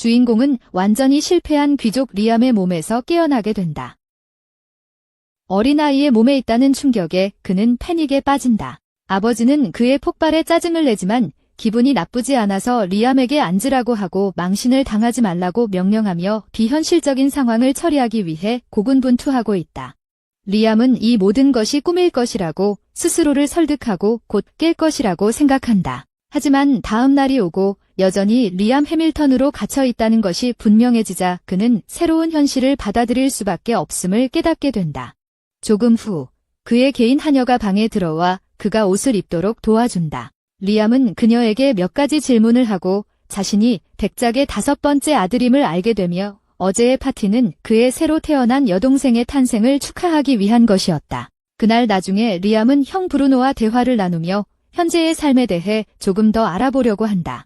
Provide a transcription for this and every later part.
주인공은 완전히 실패한 귀족 리암의 몸에서 깨어나게 된다. 어린아이의 몸에 있다는 충격에 그는 패닉에 빠진다. 아버지는 그의 폭발에 짜증을 내지만 기분이 나쁘지 않아서 리암에게 앉으라고 하고 망신을 당하지 말라고 명령하며 비현실적인 상황을 처리하기 위해 고군분투하고 있다. 리암은 이 모든 것이 꿈일 것이라고 스스로를 설득하고 곧 깰 것이라고 생각한다. 하지만 다음 날이 오고 여전히 리암 해밀턴으로 갇혀 있다는 것이 분명해지자 그는 새로운 현실을 받아들일 수밖에 없음을 깨닫게 된다. 조금 후 그의 개인 하녀가 방에 들어와 그가 옷을 입도록 도와준다. 리암은 그녀에게 몇 가지 질문을 하고 자신이 백작의 5번째 아들임을 알게 되며 어제의 파티는 그의 새로 태어난 여동생의 탄생을 축하하기 위한 것이었다. 그날 나중에 리암은 형 브루노와 대화를 나누며 현재의 삶에 대해 조금 더 알아보려고 한다.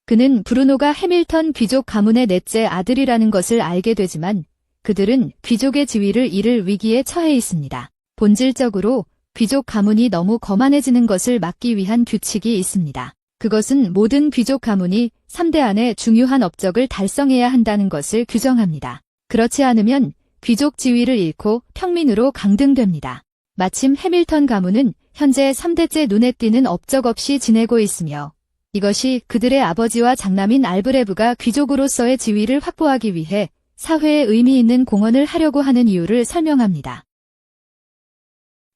그는 브루노가 해밀턴 귀족 가문의 넷째 아들이라는 것을 알게 되지만 그들은 귀족의 지위를 잃을 위기에 처해 있습니다. 본질적으로 귀족 가문이 너무 거만해지는 것을 막기 위한 규칙이 있습니다. 그것은 모든 귀족 가문이 3대 안에 중요한 업적을 달성해야 한다는 것을 규정합니다. 그렇지 않으면 귀족 지위를 잃고 평민으로 강등됩니다. 마침 해밀턴 가문은 현재 3대째 눈에 띄는 업적 없이 지내고 있으며 이것이 그들의 아버지와 장남인 알브레브가 귀족으로서의 지위를 확보하기 위해 사회에 의미 있는 공헌을 하려고 하는 이유를 설명합니다.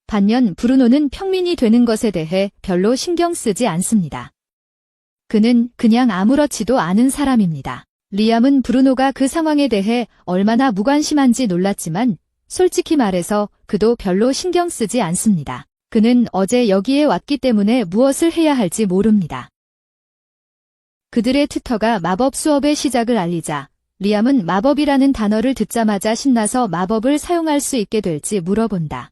반면 브루노는 평민이 되는 것에 대해 별로 신경 쓰지 않습니다. 그는 그냥 아무렇지도 않은 사람입니다. 리암은 브루노가 그 상황에 대해 얼마나 무관심한지 놀랐지만 솔직히 말해서 그도 별로 신경 쓰지 않습니다. 그는 어제 여기에 왔기 때문에 무엇을 해야 할지 모릅니다. 그들의 튜터가 마법 수업의 시작을 알리자 리암은 마법이라는 단어를 듣자마자 신나서 마법을 사용할 수 있게 될지 물어본다.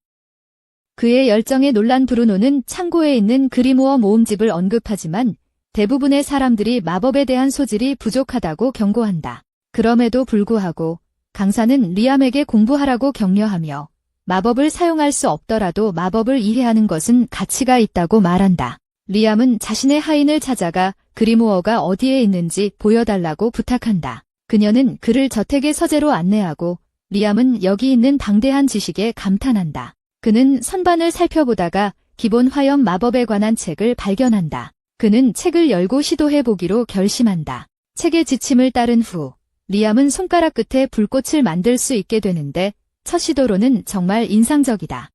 그의 열정에 놀란 브루노는 창고에 있는 그리모어 모음집을 언급하지만 대부분의 사람들이 마법에 대한 소질이 부족하다고 경고한다. 그럼에도 불구하고 강사는 리암에게 공부하라고 격려하며 마법을 사용할 수 없더라도 마법을 이해하는 것은 가치가 있다고 말한다. 리암은 자신의 하인을 찾아가 그리모어가 어디에 있는지 보여달라고 부탁한다. 그녀는 그를 저택의 서재로 안내하고 리암은 여기 있는 방대한 지식에 감탄한다. 그는 선반을 살펴보다가 기본 화염 마법에 관한 책을 발견한다. 그는 책을 열고 시도해보기로 결심한다. 책의 지침을 따른 후 리암은 손가락 끝에 불꽃을 만들 수 있게 되는데 첫 시도로는 정말 인상적이다.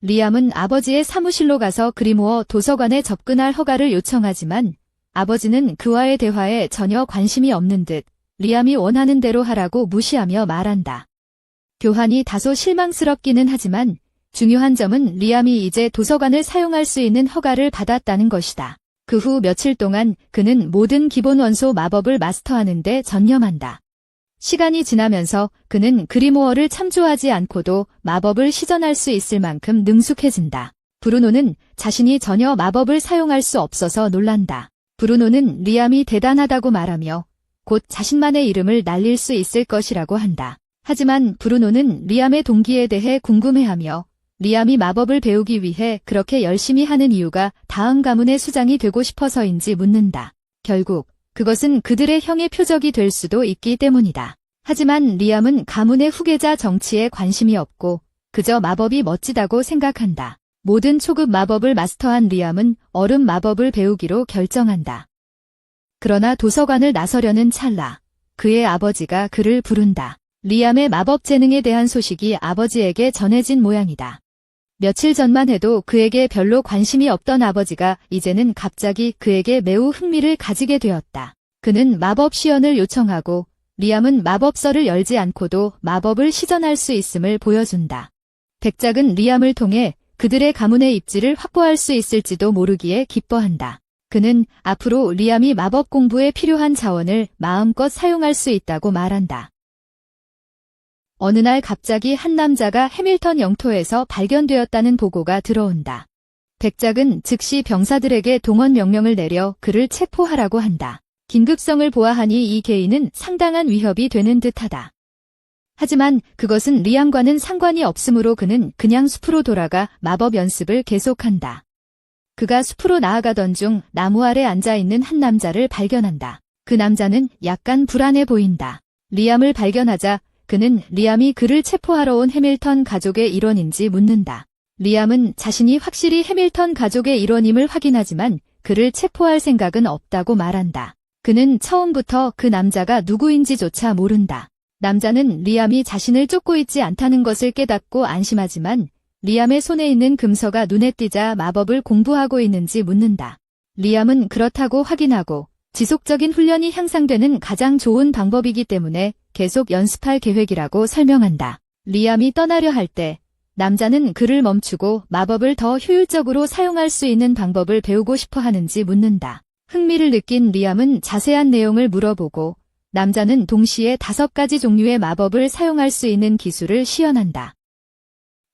리암은 아버지의 사무실로 가서 그리모어 도서관에 접근할 허가를 요청하지만 아버지는 그와의 대화에 전혀 관심이 없는 듯 리암이 원하는 대로 하라고 무시하며 말한다. 교환이 다소 실망스럽기는 하지만 중요한 점은 리암이 이제 도서관을 사용할 수 있는 허가를 받았다는 것이다. 그 후 며칠 동안 그는 모든 기본 원소 마법을 마스터하는 데 전념한다. 시간이 지나면서 그는 그리모어를 참조하지 않고도 마법을 시전할 수 있을 만큼 능숙해진다. 브루노는 자신이 전혀 마법을 사용할 수 없어서 놀란다. 브루노는 리암이 대단하다고 말하며 곧 자신만의 이름을 날릴 수 있을 것이라고 한다. 하지만 브루노는 리암의 동기에 대해 궁금해하며 리암이 마법을 배우기 위해 그렇게 열심히 하는 이유가 다음 가문의 수장이 되고 싶어서인지 묻는다. 결국 그것은 그들의 형의 표적이 될 수도 있기 때문이다. 하지만 리암은 가문의 후계자 정치에 관심이 없고 그저 마법이 멋지다고 생각한다. 모든 초급 마법을 마스터한 리암은 얼음 마법을 배우기로 결정한다. 그러나 도서관을 나서려는 찰나 그의 아버지가 그를 부른다. 리암의 마법 재능에 대한 소식이 아버지에게 전해진 모양이다. 며칠 전만 해도 그에게 별로 관심이 없던 아버지가 이제는 갑자기 그에게 매우 흥미를 가지게 되었다. 그는 마법 시연을 요청하고 리암은 마법서를 열지 않고도 마법을 시전할 수 있음을 보여준다. 백작은 리암을 통해 그들의 가문의 입지를 확보할 수 있을지도 모르기에 기뻐한다. 그는 앞으로 리암이 마법 공부에 필요한 자원을 마음껏 사용할 수 있다고 말한다. 어느 날 갑자기 한 남자가 해밀턴 영토에서 발견되었다는 보고가 들어온다. 백작은 즉시 병사들에게 동원 명령을 내려 그를 체포하라고 한다. 긴급성을 보아하니 이 개인은 상당한 위협이 되는 듯하다. 하지만 그것은 리암과는 상관이 없으므로 그는 그냥 숲으로 돌아가 마법 연습을 계속한다. 그가 숲으로 나아가던 중 나무 아래 앉아있는 한 남자를 발견한다. 그 남자는 약간 불안해 보인다. 리암을 발견하자 그는 리암이 그를 체포하러 온 해밀턴 가족의 일원인지 묻는다. 리암은 자신이 확실히 해밀턴 가족의 일원임을 확인하지만 그를 체포할 생각은 없다고 말한다. 그는 처음부터 그 남자가 누구인지조차 모른다. 남자는 리암이 자신을 쫓고 있지 않다는 것을 깨닫고 안심하지만 리암의 손에 있는 금서가 눈에 띄자 마법을 공부하고 있는지 묻는다. 리암은 그렇다고 확인하고 지속적인 훈련이 향상되는 가장 좋은 방법이기 때문에 계속 연습할 계획이라고 설명한다. 리암이 떠나려 할 때 남자는 그를 멈추고 마법을 더 효율적으로 사용할 수 있는 방법을 배우고 싶어 하는지 묻는다. 흥미를 느낀 리암은 자세한 내용을 물어보고 남자는 동시에 5가지 종류의 마법을 사용할 수 있는 기술을 시연한다.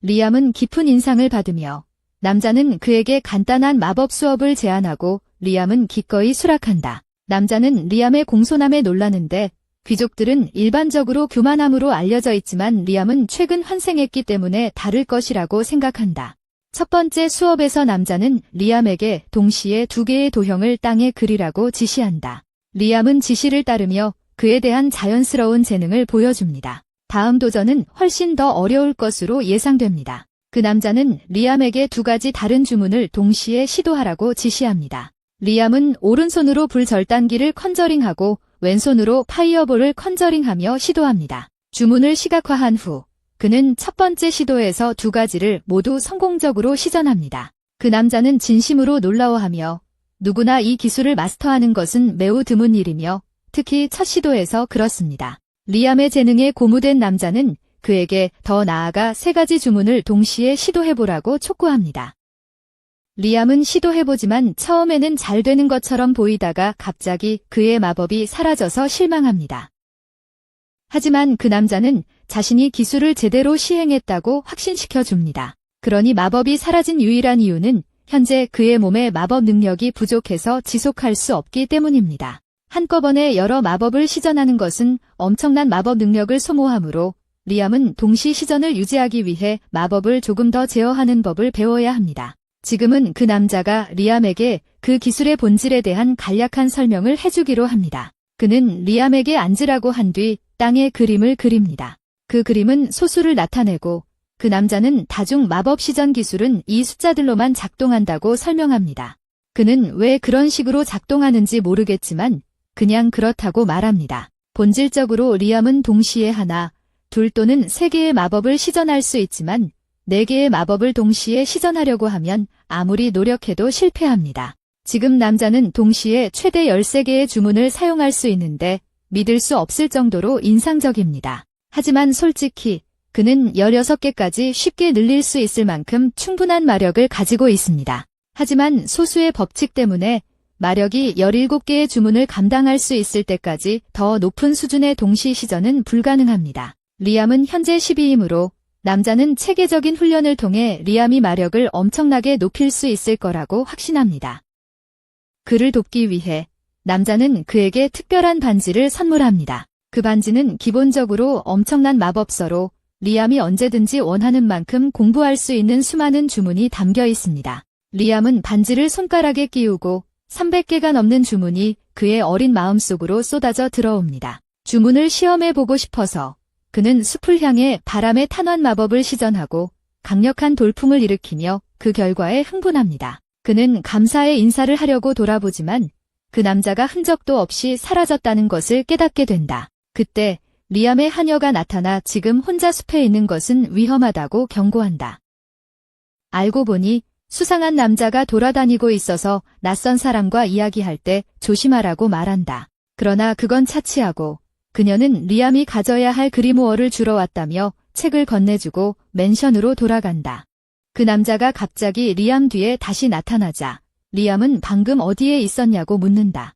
리암은 깊은 인상을 받으며 남자는 그에게 간단한 마법 수업을 제안하고 리암은 기꺼이 수락한다. 남자는 리암의 공손함에 놀라는데 귀족들은 일반적으로 교만함으로 알려져 있지만 리암은 최근 환생했기 때문에 다를 것이라고 생각한다. 첫 번째 수업에서 남자는 리암에게 동시에 2개의 도형을 땅에 그리라고 지시한다. 리암은 지시를 따르며 그에 대한 자연스러운 재능을 보여줍니다. 다음 도전은 훨씬 더 어려울 것으로 예상됩니다. 그 남자는 리암에게 2가지 다른 주문을 동시에 시도하라고 지시합니다. 리암은 오른손으로 불 절단기를 컨저링하고 왼손으로 파이어볼을 컨저링하며 시도합니다. 주문을 시각화한 후 그는 첫 번째 시도에서 2가지를 모두 성공적으로 시전합니다. 그 남자는 진심으로 놀라워하며 누구나 이 기술을 마스터하는 것은 매우 드문 일이며 특히 첫 시도에서 그렇습니다. 리암의 재능에 고무된 남자는 그에게 더 나아가 3가지 주문을 동시에 시도해보라고 촉구합니다. 리암은 시도해보지만 처음에는 잘 되는 것처럼 보이다가 갑자기 그의 마법이 사라져서 실망합니다. 하지만 그 남자는 자신이 기술을 제대로 시행했다고 확신시켜줍니다. 그러니 마법이 사라진 유일한 이유는 현재 그의 몸에 마법 능력이 부족해서 지속할 수 없기 때문입니다. 한꺼번에 여러 마법을 시전하는 것은 엄청난 마법 능력을 소모하므로 리암은 동시 시전을 유지하기 위해 마법을 조금 더 제어하는 법을 배워야 합니다. 지금은 그 남자가 리암에게 그 기술의 본질에 대한 간략한 설명을 해주기로 합니다. 그는 리암에게 앉으라고 한 뒤 땅에 그림을 그립니다. 그 그림은 소수를 나타내고 그 남자는 다중 마법 시전 기술은 이 숫자들로만 작동한다고 설명합니다. 그는 왜 그런 식으로 작동하는지 모르겠지만 그냥 그렇다고 말합니다. 본질적으로 리암은 동시에 하나, 2 또는 3개의 마법을 시전할 수 있지만 4개의 마법을 동시에 시전하려고 하면 아무리 노력해도 실패합니다. 지금 남자는 동시에 최대 13개의 주문을 사용할 수 있는데 믿을 수 없을 정도로 인상적입니다. 하지만 솔직히 그는 16개까지 쉽게 늘릴 수 있을 만큼 충분한 마력을 가지고 있습니다. 하지만 소수의 법칙 때문에 마력이 17개의 주문을 감당할 수 있을 때까지 더 높은 수준의 동시 시전은 불가능합니다. 리암은 현재 12이므로 남자는 체계적인 훈련을 통해 리암이 마력을 엄청나게 높일 수 있을 거라고 확신합니다. 그를 돕기 위해 남자는 그에게 특별한 반지를 선물합니다. 그 반지는 기본적으로 엄청난 마법서로 리암이 언제든지 원하는 만큼 공부할 수 있는 수많은 주문이 담겨 있습니다. 리암은 반지를 손가락에 끼우고 300개가 넘는 주문이 그의 어린 마음속으로 쏟아져 들어옵니다. 주문을 시험해보고 싶어서 그는 숲을 향해 바람의 탄환 마법을 시전하고 강력한 돌풍을 일으키며 그 결과에 흥분합니다. 그는 감사의 인사를 하려고 돌아보지만 그 남자가 흔적도 없이 사라졌다는 것을 깨닫게 된다. 그때 리암의 하녀가 나타나 지금 혼자 숲에 있는 것은 위험하다고 경고한다. 알고 보니 수상한 남자가 돌아다니고 있어서 낯선 사람과 이야기할 때 조심하라고 말한다. 그러나 그건 차치하고 그녀는 리암이 가져야 할 그리모어를 주러 왔다며 책을 건네주고 맨션으로 돌아간다. 그 남자가 갑자기 리암 뒤에 다시 나타나자 리암은 방금 어디에 있었냐고 묻는다.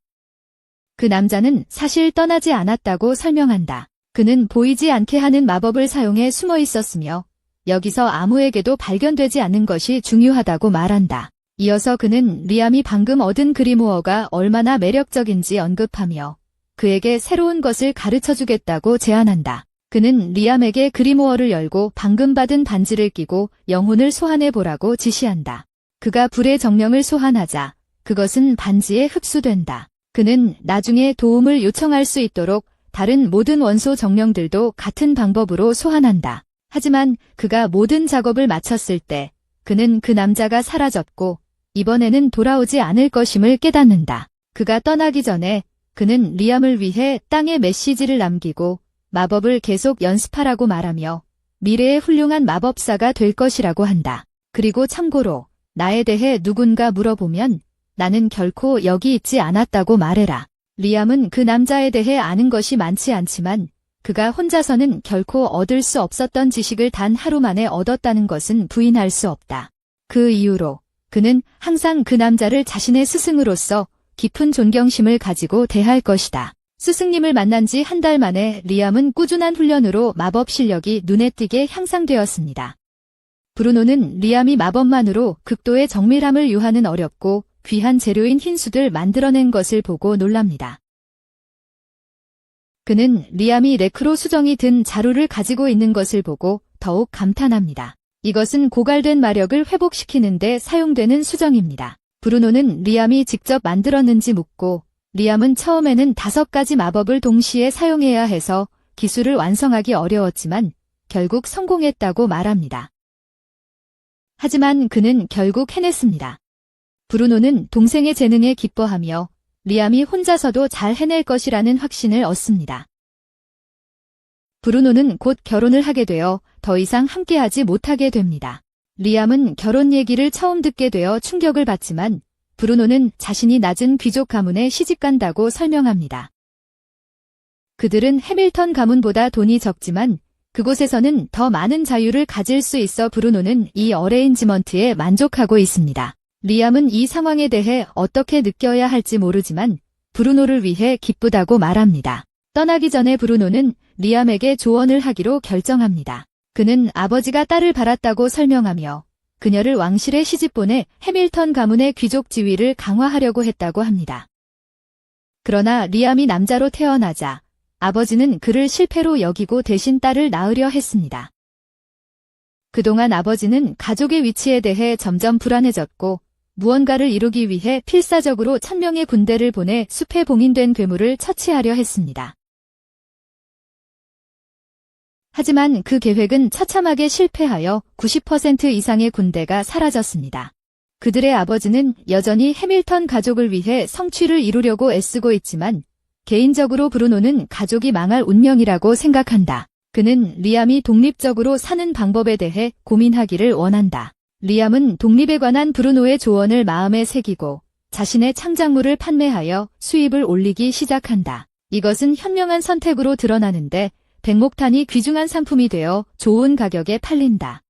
그 남자는 사실 떠나지 않았다고 설명한다. 그는 보이지 않게 하는 마법을 사용해 숨어 있었으며 여기서 아무에게도 발견되지 않는 것이 중요하다고 말한다. 이어서 그는 리암이 방금 얻은 그리모어가 얼마나 매력적인지 언급하며 그에게 새로운 것을 가르쳐주겠다고 제안한다. 그는 리암에게 그리모어를 열고 방금 받은 반지를 끼고 영혼을 소환해보라고 지시한다. 그가 불의 정령을 소환하자 그것은 반지에 흡수된다. 그는 나중에 도움을 요청할 수 있도록 다른 모든 원소 정령들도 같은 방법으로 소환한다. 하지만 그가 모든 작업을 마쳤을 때 그는 그 남자가 사라졌고 이번에는 돌아오지 않을 것임을 깨닫는다. 그가 떠나기 전에 그는 리암을 위해 땅에 메시지를 남기고 마법을 계속 연습하라고 말하며 미래의 훌륭한 마법사가 될 것이라고 한다. 그리고 참고로 나에 대해 누군가 물어보면 나는 결코 여기 있지 않았다고 말해라. 리암은 그 남자에 대해 아는 것이 많지 않지만 그가 혼자서는 결코 얻을 수 없었던 지식을 단 하루 만에 얻었다는 것은 부인할 수 없다. 그 이후로 그는 항상 그 남자를 자신의 스승으로서 깊은 존경심을 가지고 대할 것이다. 스승님을 만난 지 한 달 만에 리암은 꾸준한 훈련으로 마법 실력이 눈에 띄게 향상되었습니다. 브루노는 리암이 마법만으로 극도의 정밀함을 요하는 어렵고 귀한 재료인 흰수를 만들어낸 것을 보고 놀랍니다. 그는 리암이 레크로 수정이 든 자루를 가지고 있는 것을 보고 더욱 감탄합니다. 이것은 고갈된 마력을 회복시키는 데 사용되는 수정입니다. 브루노는 리암이 직접 만들었는지 묻고 리암은 처음에는 5가지 마법을 동시에 사용해야 해서 기술을 완성하기 어려웠지만 결국 성공했다고 말합니다. 하지만 그는 결국 해냈습니다. 브루노는 동생의 재능에 기뻐하며 리암이 혼자서도 잘 해낼 것이라는 확신을 얻습니다. 브루노는 곧 결혼을 하게 되어 더 이상 함께하지 못하게 됩니다. 리암은 결혼 얘기를 처음 듣게 되어 충격을 받지만 브루노는 자신이 낮은 귀족 가문에 시집간다고 설명합니다. 그들은 해밀턴 가문보다 돈이 적지만 그곳에서는 더 많은 자유를 가질 수 있어 브루노는 이 어레인지먼트에 만족하고 있습니다. 리암은 이 상황에 대해 어떻게 느껴야 할지 모르지만 브루노를 위해 기쁘다고 말합니다. 떠나기 전에 브루노는 리암에게 조언을 하기로 결정합니다. 그는 아버지가 딸을 바랐다고 설명하며 그녀를 왕실에 시집보내 해밀턴 가문의 귀족 지위를 강화하려고 했다고 합니다. 그러나 리암이 남자로 태어나자 아버지는 그를 실패로 여기고 대신 딸을 낳으려 했습니다. 그동안 아버지는 가족의 위치에 대해 점점 불안해졌고 무언가를 이루기 위해 필사적으로 1000명의 군대를 보내 숲에 봉인된 괴물을 처치하려 했습니다. 하지만 그 계획은 처참하게 실패하여 90% 이상의 군대가 사라졌습니다. 그들의 아버지는 여전히 해밀턴 가족을 위해 성취를 이루려고 애쓰고 있지만 개인적으로 브루노는 가족이 망할 운명이라고 생각한다. 그는 리암이 독립적으로 사는 방법에 대해 고민하기를 원한다. 리암은 독립에 관한 브루노의 조언을 마음에 새기고 자신의 창작물을 판매하여 수입을 올리기 시작한다. 이것은 현명한 선택으로 드러나는데 백목탄이 귀중한 상품이 되어 좋은 가격에 팔린다.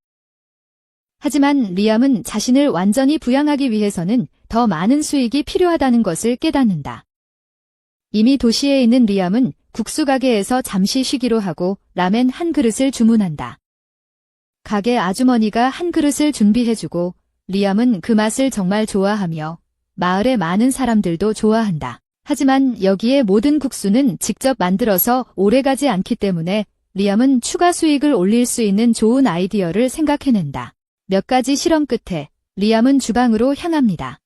하지만 리암은 자신을 완전히 부양하기 위해서는 더 많은 수익이 필요하다는 것을 깨닫는다. 이미 도시에 있는 리암은 국수 가게에서 잠시 쉬기로 하고 라멘 한 그릇을 주문한다. 가게 아주머니가 한 그릇을 준비해주고 리암은 그 맛을 정말 좋아하며 마을의 많은 사람들도 좋아한다. 하지만 여기에 모든 국수는 직접 만들어서 오래가지 않기 때문에 리암은 추가 수익을 올릴 수 있는 좋은 아이디어를 생각해낸다. 몇 가지 실험 끝에 리암은 주방으로 향합니다.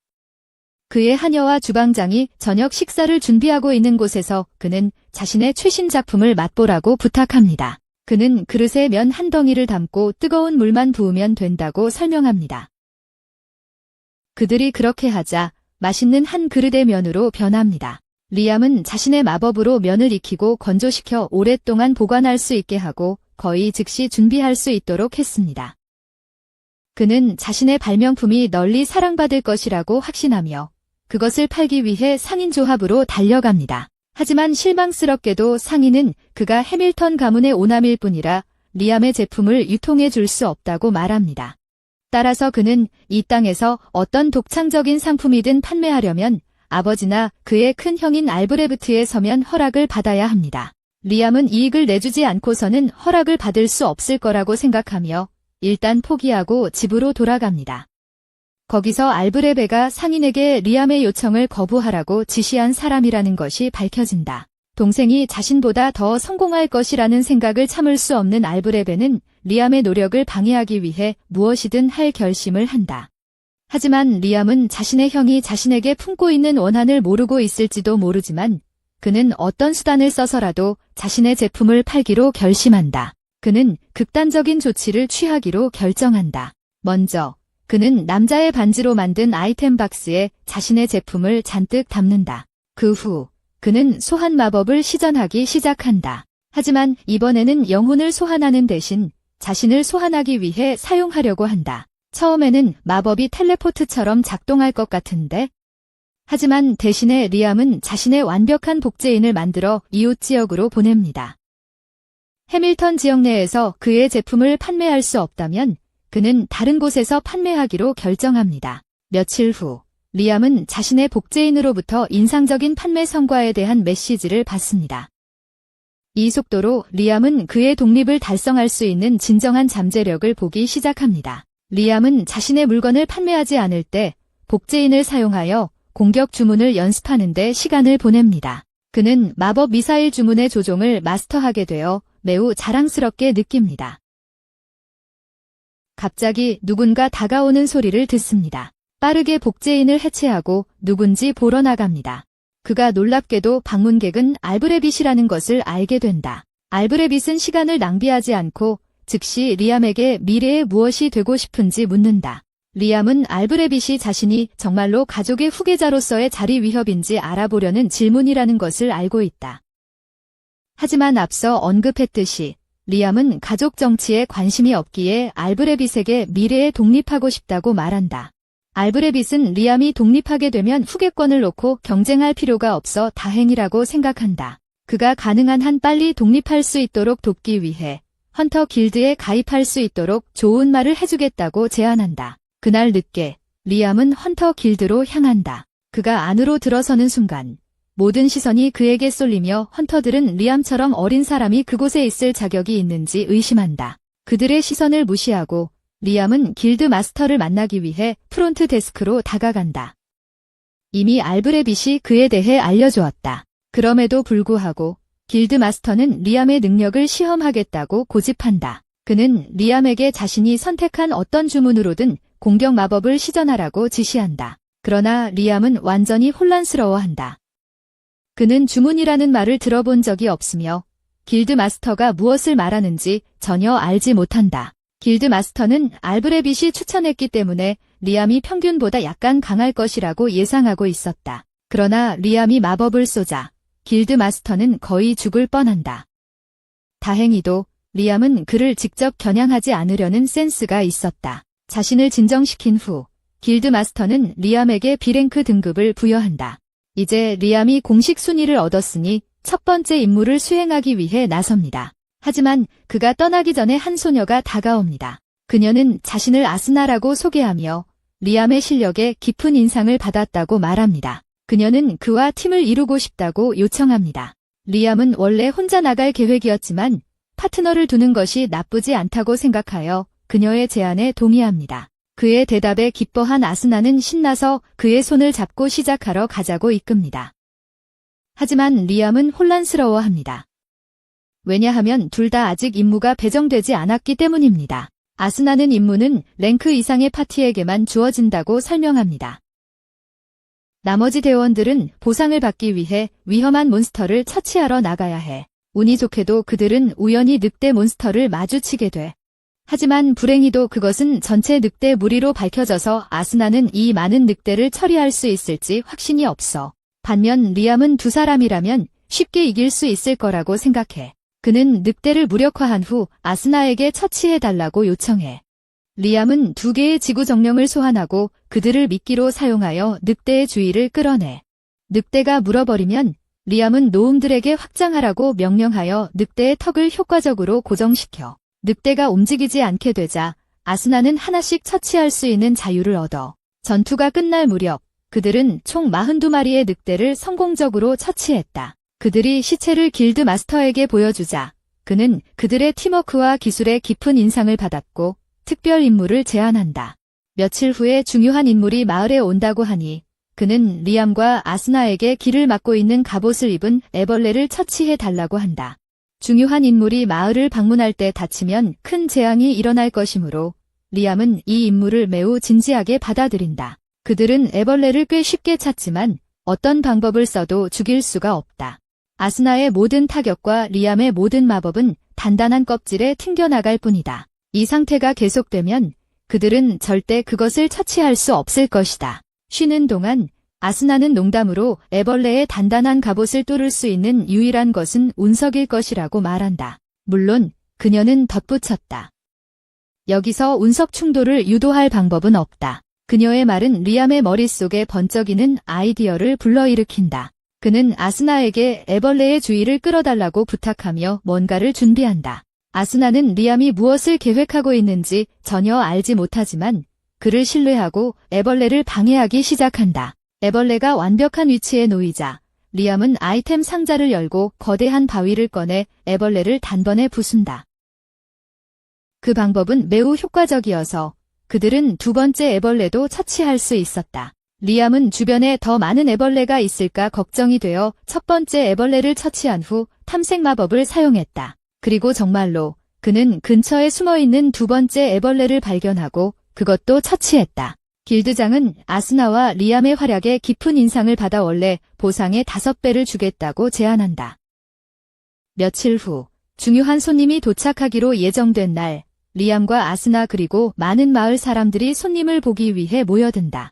그의 하녀와 주방장이 저녁 식사를 준비하고 있는 곳에서 그는 자신의 최신 작품을 맛보라고 부탁합니다. 그는 그릇에 면 한 덩이를 담고 뜨거운 물만 부으면 된다고 설명합니다. 그들이 그렇게 하자 맛있는 한 그릇의 면으로 변합니다. 리암은 자신의 마법으로 면을 익히고 건조시켜 오랫동안 보관할 수 있게 하고 거의 즉시 준비할 수 있도록 했습니다. 그는 자신의 발명품이 널리 사랑받을 것이라고 확신하며 그것을 팔기 위해 상인 조합으로 달려갑니다. 하지만 실망스럽게도 상인은 그가 해밀턴 가문의 오남일 뿐이라 리암의 제품을 유통해 줄 수 없다고 말합니다. 따라서 그는 이 땅에서 어떤 독창적인 상품이든 판매하려면 아버지나 그의 큰 형인 알브레브트의 서면 허락을 받아야 합니다. 리암은 이익을 내주지 않고서는 허락을 받을 수 없을 거라고 생각하며 일단 포기하고 집으로 돌아갑니다. 거기서 알브레베가 상인에게 리암의 요청을 거부하라고 지시한 사람이라는 것이 밝혀진다. 동생이 자신보다 더 성공할 것이라는 생각을 참을 수 없는 알브레베는 리암의 노력을 방해하기 위해 무엇이든 할 결심을 한다. 하지만 리암은 자신의 형이 자신에게 품고 있는 원한을 모르고 있을지도 모르지만 그는 어떤 수단을 써서라도 자신의 제품을 팔기로 결심한다. 그는 극단적인 조치를 취하기로 결정한다. 먼저 그는 남자의 반지로 만든 아이템 박스에 자신의 제품을 잔뜩 담는다. 그 후 그는 소환 마법을 시전하기 시작한다. 하지만 이번에는 영혼을 소환하는 대신 자신을 소환하기 위해 사용하려고 한다. 처음에는 마법이 텔레포트처럼 작동할 것 같은데 하지만 대신에 리암은 자신의 완벽한 복제인을 만들어 이웃 지역으로 보냅니다. 해밀턴 지역 내에서 그의 제품을 판매할 수 없다면 그는 다른 곳에서 판매하기로 결정합니다. 며칠 후 리암은 자신의 복제인으로부터 인상적인 판매 성과에 대한 메시지를 받습니다. 이 속도로 리암은 그의 독립을 달성할 수 있는 진정한 잠재력을 보기 시작합니다. 리암은 자신의 물건을 판매하지 않을 때 복제인을 사용하여 공격 주문을 연습하는 데 시간을 보냅니다. 그는 마법 미사일 주문의 조종을 마스터하게 되어 매우 자랑스럽게 느낍니다. 갑자기 누군가 다가오는 소리를 듣습니다. 빠르게 복제인을 해체하고 누군지 보러 나갑니다. 그가 놀랍게도 방문객은 알브레빗이라는 것을 알게 된다. 알브레빗은 시간을 낭비하지 않고 즉시 리암에게 미래에 무엇이 되고 싶은지 묻는다. 리암은 알브레빗이 자신이 정말로 가족의 후계자로서의 자리 위협인지 알아보려는 질문이라는 것을 알고 있다. 하지만 앞서 언급했듯이 리암은 가족 정치에 관심이 없기에 알브레빗에게 미래에 독립하고 싶다고 말한다. 알브레빗은 리암이 독립하게 되면 후계권을 놓고 경쟁할 필요가 없어 다행이라고 생각한다. 그가 가능한 한 빨리 독립할 수 있도록 돕기 위해 헌터 길드에 가입할 수 있도록 좋은 말을 해주겠다고 제안한다. 그날 늦게 리암은 헌터 길드로 향한다. 그가 안으로 들어서는 순간 모든 시선이 그에게 쏠리며 헌터들은 리암처럼 어린 사람이 그곳에 있을 자격이 있는지 의심한다. 그들의 시선을 무시하고 리암은 길드 마스터를 만나기 위해 프론트 데스크로 다가간다. 이미 알브레빗이 그에 대해 알려주었다. 그럼에도 불구하고 길드 마스터는 리암의 능력을 시험하겠다고 고집한다. 그는 리암에게 자신이 선택한 어떤 주문으로든 공격 마법을 시전하라고 지시한다. 그러나 리암은 완전히 혼란스러워한다. 그는 주문이라는 말을 들어본 적이 없으며 길드 마스터가 무엇을 말하는지 전혀 알지 못한다. 길드 마스터는 알브레빗이 추천했기 때문에 리암이 평균보다 약간 강할 것이라고 예상하고 있었다. 그러나 리암이 마법을 쏘자 길드 마스터는 거의 죽을 뻔한다. 다행히도 리암은 그를 직접 겨냥하지 않으려는 센스가 있었다. 자신을 진정시킨 후 길드 마스터는 리암에게 B랭크 등급을 부여한다. 이제 리암이 공식 순위를 얻었으니 첫 번째 임무를 수행하기 위해 나섭니다. 하지만 그가 떠나기 전에 한 소녀가 다가옵니다. 그녀는 자신을 아스나라고 소개하며 리암의 실력에 깊은 인상을 받았다고 말합니다. 그녀는 그와 팀을 이루고 싶다고 요청합니다. 리암은 원래 혼자 나갈 계획이었지만 파트너를 두는 것이 나쁘지 않다고 생각하여 그녀의 제안에 동의합니다. 그의 대답에 기뻐한 아스나는 신나서 그의 손을 잡고 시작하러 가자고 이끕니다. 하지만 리암은 혼란스러워합니다. 왜냐하면 둘 다 아직 임무가 배정되지 않았기 때문입니다. 아스나는 임무는 랭크 이상의 파티에게만 주어진다고 설명합니다. 나머지 대원들은 보상을 받기 위해 위험한 몬스터를 처치하러 나가야 해. 운이 좋게도 그들은 우연히 늑대 몬스터를 마주치게 돼. 하지만 불행히도 그것은 전체 늑대 무리로 밝혀져서 아스나는 이 많은 늑대를 처리할 수 있을지 확신이 없어. 반면 리암은 두 사람이라면 쉽게 이길 수 있을 거라고 생각해. 그는 늑대를 무력화한 후 아스나에게 처치해달라고 요청해. 리암은 2개의 지구 정령을 소환하고 그들을 미끼로 사용하여 늑대의 주의를 끌어내. 늑대가 물어버리면 리암은 노움들에게 확장하라고 명령하여 늑대의 턱을 효과적으로 고정시켜. 늑대가 움직이지 않게 되자 아스나는 하나씩 처치할 수 있는 자유를 얻어. 전투가 끝날 무렵 그들은 총 42마리의 늑대를 성공적으로 처치했다. 그들이 시체를 길드 마스터에게 보여주자 그는 그들의 팀워크와 기술에 깊은 인상을 받았고 특별 임무를 제안한다. 며칠 후에 중요한 인물이 마을에 온다고 하니 그는 리암과 아스나에게 길을 막고 있는 갑옷을 입은 애벌레를 처치해달라고 한다. 중요한 인물이 마을을 방문할 때 다치면 큰 재앙이 일어날 것이므로 리암은 이 임무를 매우 진지하게 받아들인다. 그들은 애벌레를 꽤 쉽게 찾지만 어떤 방법을 써도 죽일 수가 없다. 아스나의 모든 타격과 리암의 모든 마법은 단단한 껍질에 튕겨나갈 뿐이다. 이 상태가 계속되면 그들은 절대 그것을 처치할 수 없을 것이다. 쉬는 동안 아스나는 농담으로 애벌레의 단단한 갑옷을 뚫을 수 있는 유일한 것은 운석일 것이라고 말한다. 물론 그녀는 덧붙였다. 여기서 운석 충돌을 유도할 방법은 없다. 그녀의 말은 리암의 머릿속에 번쩍이는 아이디어를 불러일으킨다. 그는 아스나에게 애벌레의 주의를 끌어달라고 부탁하며 뭔가를 준비한다. 아스나는 리암이 무엇을 계획하고 있는지 전혀 알지 못하지만 그를 신뢰하고 애벌레를 방해하기 시작한다. 애벌레가 완벽한 위치에 놓이자 리암은 아이템 상자를 열고 거대한 바위를 꺼내 애벌레를 단번에 부순다. 그 방법은 매우 효과적이어서 그들은 두 번째 애벌레도 처치할 수 있었다. 리암은 주변에 더 많은 애벌레가 있을까 걱정이 되어 첫 번째 애벌레를 처치한 후 탐색 마법을 사용했다. 그리고 정말로 그는 근처에 숨어있는 두 번째 애벌레를 발견하고 그것도 처치했다. 길드장은 아스나와 리암의 활약에 깊은 인상을 받아 원래 보상의 5배를 주겠다고 제안한다. 며칠 후 중요한 손님이 도착하기로 예정된 날 리암과 아스나 그리고 많은 마을 사람들이 손님을 보기 위해 모여든다.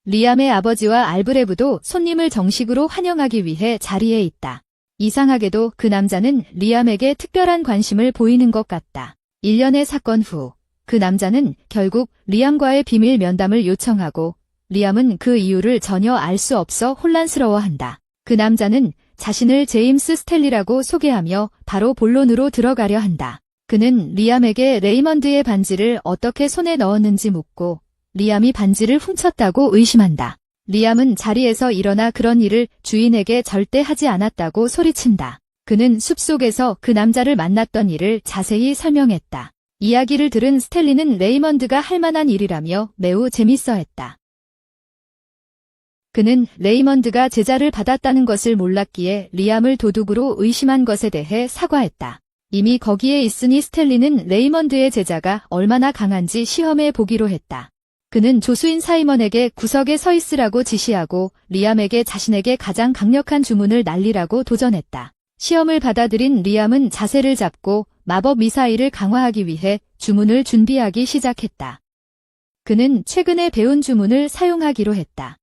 리암의 아버지와 알브레브도 손님을 정식으로 환영하기 위해 자리에 있다. 이상하게도 그 남자는 리암에게 특별한 관심을 보이는 것 같다. 1년의 사건 후 그 남자는 결국 리암과의 비밀 면담을 요청하고 리암은 그 이유를 전혀 알 수 없어 혼란스러워한다. 그 남자는 자신을 제임스 스텔리라고 소개하며 바로 본론으로 들어가려 한다. 그는 리암에게 레이먼드의 반지를 어떻게 손에 넣었는지 묻고 리암이 반지를 훔쳤다고 의심한다. 리암은 자리에서 일어나 그런 일을 주인에게 절대 하지 않았다고 소리친다. 그는 숲속에서 그 남자를 만났던 일을 자세히 설명했다. 이야기를 들은 스텔리는 레이먼드가 할 만한 일이라며 매우 재밌어했다. 그는 레이먼드가 제자를 받았다는 것을 몰랐기에 리암을 도둑으로 의심한 것에 대해 사과했다. 이미 거기에 있으니 스텔리는 레이먼드의 제자가 얼마나 강한지 시험해 보기로 했다. 그는 조수인 사이먼에게 구석에 서 있으라고 지시하고 리암에게 자신에게 가장 강력한 주문을 날리라고 도전했다. 시험을 받아들인 리암은 자세를 잡고 마법 미사일을 강화하기 위해 주문을 준비하기 시작했다. 그는 최근에 배운 주문을 사용하기로 했다.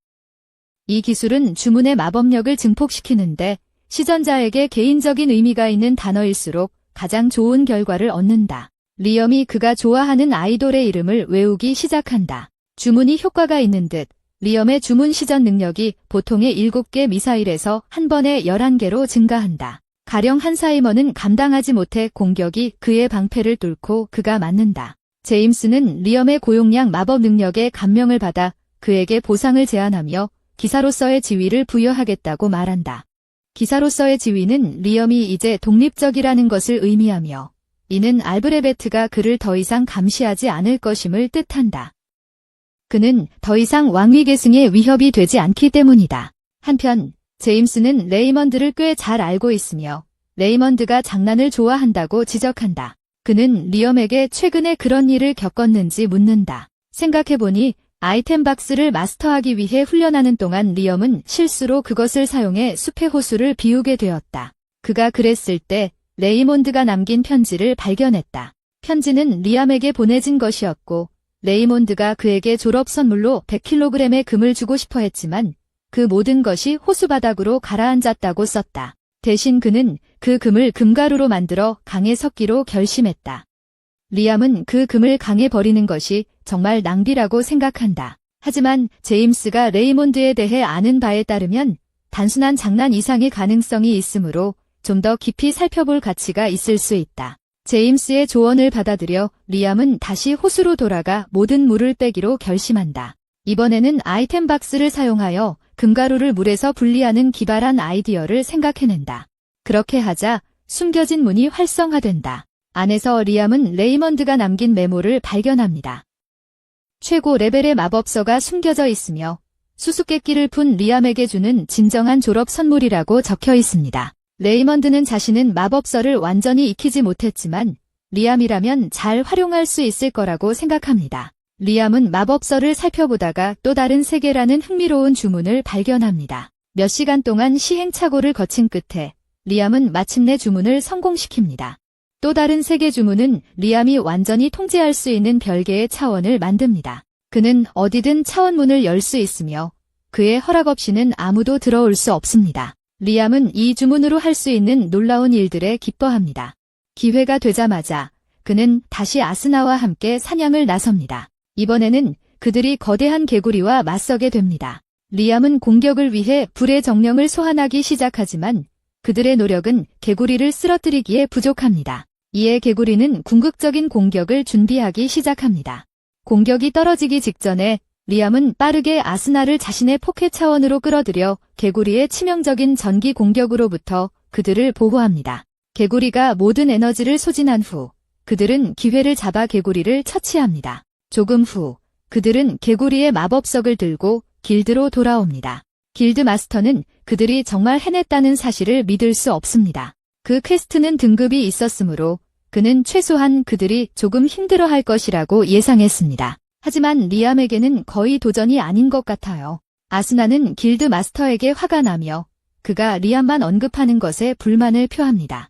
이 기술은 주문의 마법력을 증폭시키는데 시전자에게 개인적인 의미가 있는 단어일수록 가장 좋은 결과를 얻는다. 리엄이 그가 좋아하는 아이돌의 이름을 외우기 시작한다. 주문이 효과가 있는 듯 리엄의 주문 시전 능력이 보통의 7개 미사일에서 한 번에 11개로 증가한다. 가령 한 사이먼은 감당하지 못해 공격이 그의 방패를 뚫고 그가 맞는다. 제임스는 리엄의 고용량 마법 능력에 감명을 받아 그에게 보상을 제안하며 기사로서의 지위를 부여하겠다고 말한다. 기사로서의 지위는 리엄이 이제 독립적이라는 것을 의미하며 이는 알브레베트가 그를 더 이상 감시하지 않을 것임을 뜻한다. 그는 더 이상 왕위 계승에 위협이 되지 않기 때문이다. 한편 제임스는 레이먼드를 꽤 잘 알고 있으며 레이먼드가 장난을 좋아한다고 지적한다. 그는 리엄에게 최근에 그런 일을 겪었는지 묻는다. 생각해보니 아이템 박스를 마스터하기 위해 훈련하는 동안 리엄은 실수로 그것을 사용해 숲의 호수를 비우게 되었다. 그가 그랬을 때 레이몬드가 남긴 편지를 발견했다. 편지는 리암에게 보내진 것이었고 레이몬드가 그에게 졸업 선물로 100kg의 금을 주고 싶어 했지만 그 모든 것이 호수 바닥으로 가라앉았다고 썼다. 대신 그는 그 금을 금가루로 만들어 강에 섞기로 결심했다. 리암은 그 금을 강에 버리는 것이 정말 낭비라고 생각한다. 하지만 제임스가 레이몬드에 대해 아는 바에 따르면 단순한 장난 이상의 가능성이 있으므로 좀 더 깊이 살펴볼 가치가 있을 수 있다. 제임스의 조언을 받아들여 리암은 다시 호수로 돌아가 모든 물을 빼기로 결심한다. 이번에는 아이템 박스를 사용하여 금가루를 물에서 분리하는 기발한 아이디어를 생각해낸다. 그렇게 하자 숨겨진 문이 활성화된다. 안에서 리암은 레이먼드가 남긴 메모를 발견합니다. 최고 레벨의 마법서가 숨겨져 있으며 수수께끼를 푼 리암에게 주는 진정한 졸업 선물이라고 적혀 있습니다. 레이먼드는 자신은 마법서를 완전히 익히지 못했지만 리암이라면 잘 활용할 수 있을 거라고 생각합니다. 리암은 마법서를 살펴보다가 또 다른 세계라는 흥미로운 주문을 발견합니다. 몇 시간 동안 시행착오를 거친 끝에 리암은 마침내 주문을 성공시킵니다. 또 다른 세계 주문은 리암이 완전히 통제할 수 있는 별개의 차원을 만듭니다. 그는 어디든 차원문을 열 수 있으며 그의 허락 없이는 아무도 들어올 수 없습니다. 리암은 이 주문으로 할 수 있는 놀라운 일들에 기뻐합니다. 기회가 되자마자 그는 다시 아스나와 함께 사냥을 나섭니다. 이번에는 그들이 거대한 개구리와 맞서게 됩니다. 리암은 공격을 위해 불의 정령을 소환하기 시작하지만 그들의 노력은 개구리를 쓰러뜨리기에 부족합니다. 이에 개구리는 궁극적인 공격을 준비하기 시작합니다. 공격이 떨어지기 직전에 리암은 빠르게 아스나를 자신의 포켓 차원으로 끌어들여 개구리의 치명적인 전기 공격으로부터 그들을 보호합니다. 개구리가 모든 에너지를 소진한 후 그들은 기회를 잡아 개구리를 처치합니다. 조금 후 그들은 개구리의 마법석을 들고 길드로 돌아옵니다. 길드 마스터는 그들이 정말 해냈다는 사실을 믿을 수 없습니다. 그 퀘스트는 등급이 있었으므로 그는 최소한 그들이 조금 힘들어할 것이라고 예상했습니다. 하지만 리암에게는 거의 도전이 아닌 것 같아요. 아스나는 길드 마스터에게 화가 나며 그가 리암만 언급하는 것에 불만을 표합니다.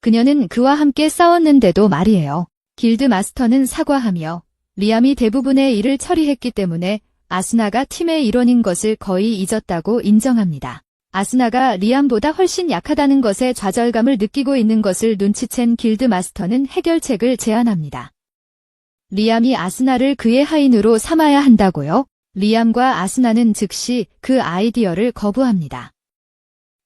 그녀는 그와 함께 싸웠는데도 말이에요. 길드 마스터는 사과하며 리암이 대부분의 일을 처리했기 때문에 아스나가 팀의 일원인 것을 거의 잊었다고 인정합니다. 아스나가 리암보다 훨씬 약하다는 것에 좌절감을 느끼고 있는 것을 눈치챈 길드 마스터는 해결책을 제안합니다. 리암이 아스나를 그의 하인으로 삼아야 한다고요? 리암과 아스나는 즉시 그 아이디어를 거부합니다.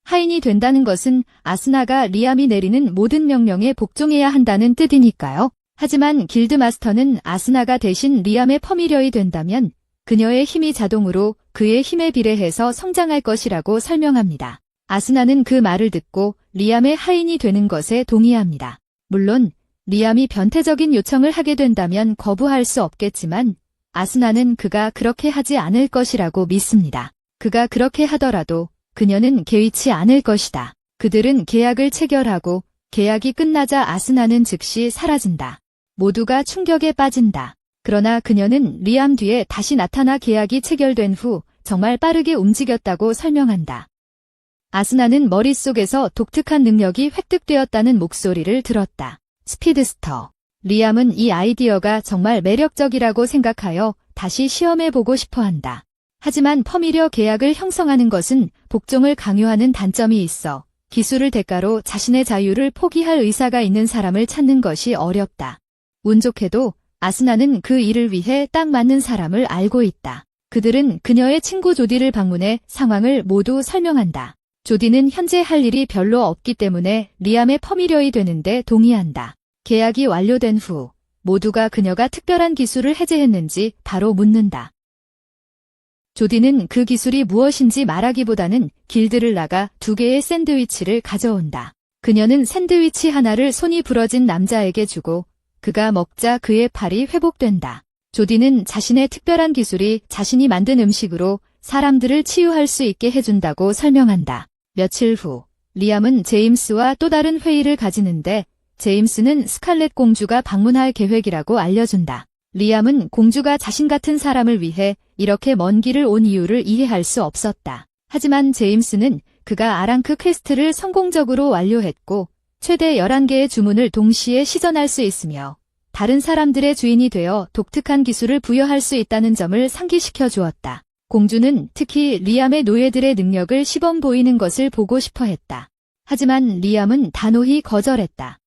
하인이 된다는 것은 아스나가 리암이 내리는 모든 명령에 복종해야 한다는 뜻이니까요. 하지만 길드 마스터는 아스나가 대신 리암의 퍼미려이 된다면 그녀의 힘이 자동으로 그의 힘에 비례해서 성장할 것이라고 설명합니다. 아스나는 그 말을 듣고 리암의 하인이 되는 것에 동의합니다. 물론 리암이 변태적인 요청을 하게 된다면 거부할 수 없겠지만 아스나는 그가 그렇게 하지 않을 것이라고 믿습니다. 그가 그렇게 하더라도 그녀는 개의치 않을 것이다. 그들은 계약을 체결하고 계약이 끝나자 아스나는 즉시 사라진다. 모두가 충격에 빠진다. 그러나 그녀는 리암 뒤에 다시 나타나 계약이 체결된 후 정말 빠르게 움직였다고 설명한다. 아스나는 머릿속에서 독특한 능력이 획득되었다는 목소리를 들었다. 스피드스터. 리암은 이 아이디어가 정말 매력적이라고 생각하여 다시 시험해보고 싶어한다. 하지만 퍼미려 계약을 형성하는 것은 복종을 강요하는 단점이 있어 기술을 대가로 자신의 자유를 포기할 의사가 있는 사람을 찾는 것이 어렵다. 운 좋게도 아스나는 그 일을 위해 딱 맞는 사람을 알고 있다. 그들은 그녀의 친구 조디를 방문해 상황을 모두 설명한다. 조디는 현재 할 일이 별로 없기 때문에 리암의 퍼미려이 되는데 동의한다. 계약이 완료된 후 모두가 그녀가 특별한 기술을 해제했는지 바로 묻는다. 조디는 그 기술이 무엇인지 말하기보다는 길드를 나가 2개의 샌드위치를 가져온다. 그녀는 샌드위치 하나를 손이 부러진 남자에게 주고 그가 먹자 그의 팔이 회복된다. 조디는 자신의 특별한 기술이 자신이 만든 음식으로 사람들을 치유할 수 있게 해준다고 설명한다. 며칠 후 리암은 제임스와 또 다른 회의를 가지는데 제임스는 스칼렛 공주가 방문할 계획이라고 알려준다. 리암은 공주가 자신 같은 사람을 위해 이렇게 먼 길을 온 이유를 이해할 수 없었다. 하지만 제임스는 그가 아랑크 퀘스트를 성공적으로 완료했고 최대 11개의 주문을 동시에 시전할 수 있으며 다른 사람들의 주인이 되어 독특한 기술을 부여할 수 있다는 점을 상기시켜 주었다. 공주는 특히 리암의 노예들의 능력을 시범 보이는 것을 보고 싶어 했다. 하지만 리암은 단호히 거절했다.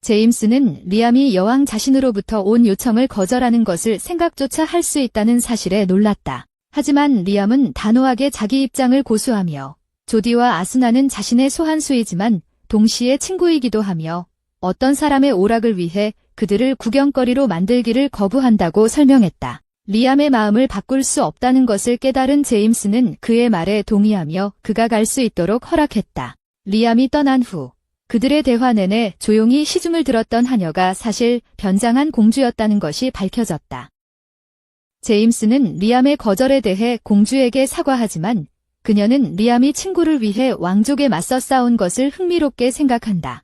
제임스는 리암이 여왕 자신으로부터 온 요청을 거절하는 것을 생각조차 할 수 있다는 사실에 놀랐다. 하지만 리암은 단호하게 자기 입장을 고수하며 조디와 아스나는 자신의 소환수이지만 동시에 친구이기도 하며 어떤 사람의 오락을 위해 그들을 구경거리로 만들기를 거부한다고 설명했다. 리암의 마음을 바꿀 수 없다는 것을 깨달은 제임스는 그의 말에 동의하며 그가 갈 수 있도록 허락했다. 리암이 떠난 후 그들의 대화 내내 조용히 시중을 들었던 하녀가 사실 변장한 공주였다는 것이 밝혀졌다. 제임스는 리암의 거절에 대해 공주에게 사과하지만 그녀는 리암이 친구를 위해 왕족에 맞서 싸운 것을 흥미롭게 생각한다.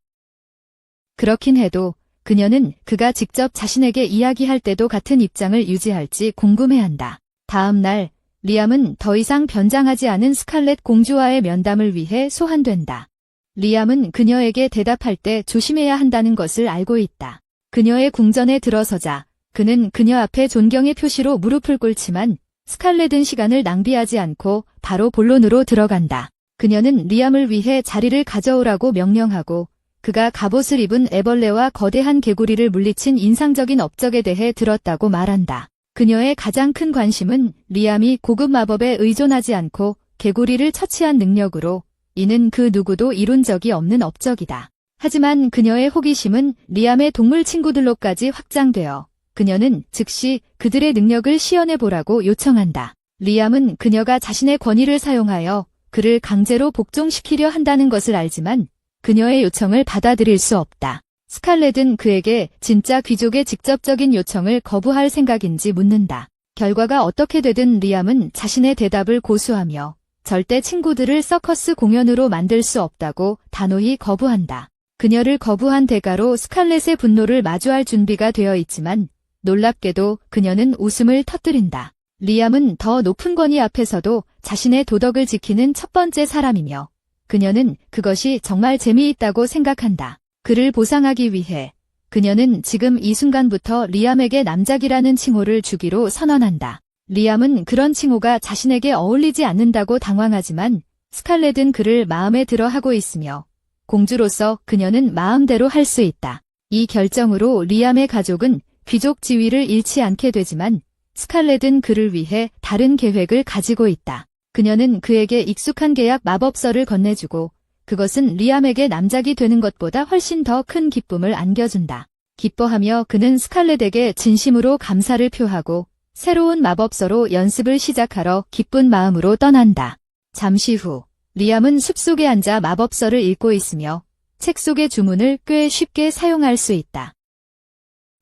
그렇긴 해도 그녀는 그가 직접 자신에게 이야기할 때도 같은 입장을 유지할지 궁금해한다. 다음 날 리암은 더 이상 변장하지 않은 스칼렛 공주와의 면담을 위해 소환된다. 리암은 그녀에게 대답할 때 조심해야 한다는 것을 알고 있다. 그녀의 궁전에 들어서자 그는 그녀 앞에 존경의 표시로 무릎을 꿇지만 스칼렛은 시간을 낭비하지 않고 바로 본론으로 들어간다. 그녀는 리암을 위해 자리를 가져오라고 명령하고 그가 갑옷을 입은 애벌레와 거대한 개구리를 물리친 인상적인 업적에 대해 들었다고 말한다. 그녀의 가장 큰 관심은 리암이 고급 마법에 의존하지 않고 개구리를 처치한 능력으로 이는 그 누구도 이룬 적이 없는 업적이다. 하지만 그녀의 호기심은 리암의 동물 친구들로까지 확장되어 그녀는 즉시 그들의 능력을 시연해보라고 요청한다. 리암은 그녀가 자신의 권위를 사용하여 그를 강제로 복종시키려 한다는 것을 알지만 그녀의 요청을 받아들일 수 없다. 스칼렛은 그에게 진짜 귀족의 직접적인 요청을 거부할 생각인지 묻는다. 결과가 어떻게 되든 리암은 자신의 대답을 고수하며 절대 친구들을 서커스 공연으로 만들 수 없다고 단호히 거부한다. 그녀를 거부한 대가로 스칼렛의 분노를 마주할 준비가 되어 있지만 놀랍게도 그녀는 웃음을 터뜨린다. 리암은 더 높은 권위 앞에서도 자신의 도덕을 지키는 첫 번째 사람이며 그녀는 그것이 정말 재미있다고 생각한다. 그를 보상하기 위해 그녀는 지금 이 순간부터 리암에게 남작이라는 칭호를 주기로 선언한다. 리암은 그런 칭호가 자신에게 어울리지 않는다고 당황하지만 스칼렛은 그를 마음에 들어 하고 있으며 공주로서 그녀는 마음대로 할 수 있다. 이 결정으로 리암의 가족은 귀족 지위를 잃지 않게 되지만 스칼렛은 그를 위해 다른 계획을 가지고 있다. 그녀는 그에게 익숙한 계약 마법서를 건네주고 그것은 리암에게 남작이 되는 것보다 훨씬 더 큰 기쁨을 안겨준다. 기뻐하며 그는 스칼렛에게 진심으로 감사를 표하고 새로운 마법서로 연습을 시작하러 기쁜 마음으로 떠난다. 잠시 후 리암은 숲속에 앉아 마법서를 읽고 있으며 책 속의 주문을 꽤 쉽게 사용할 수 있다.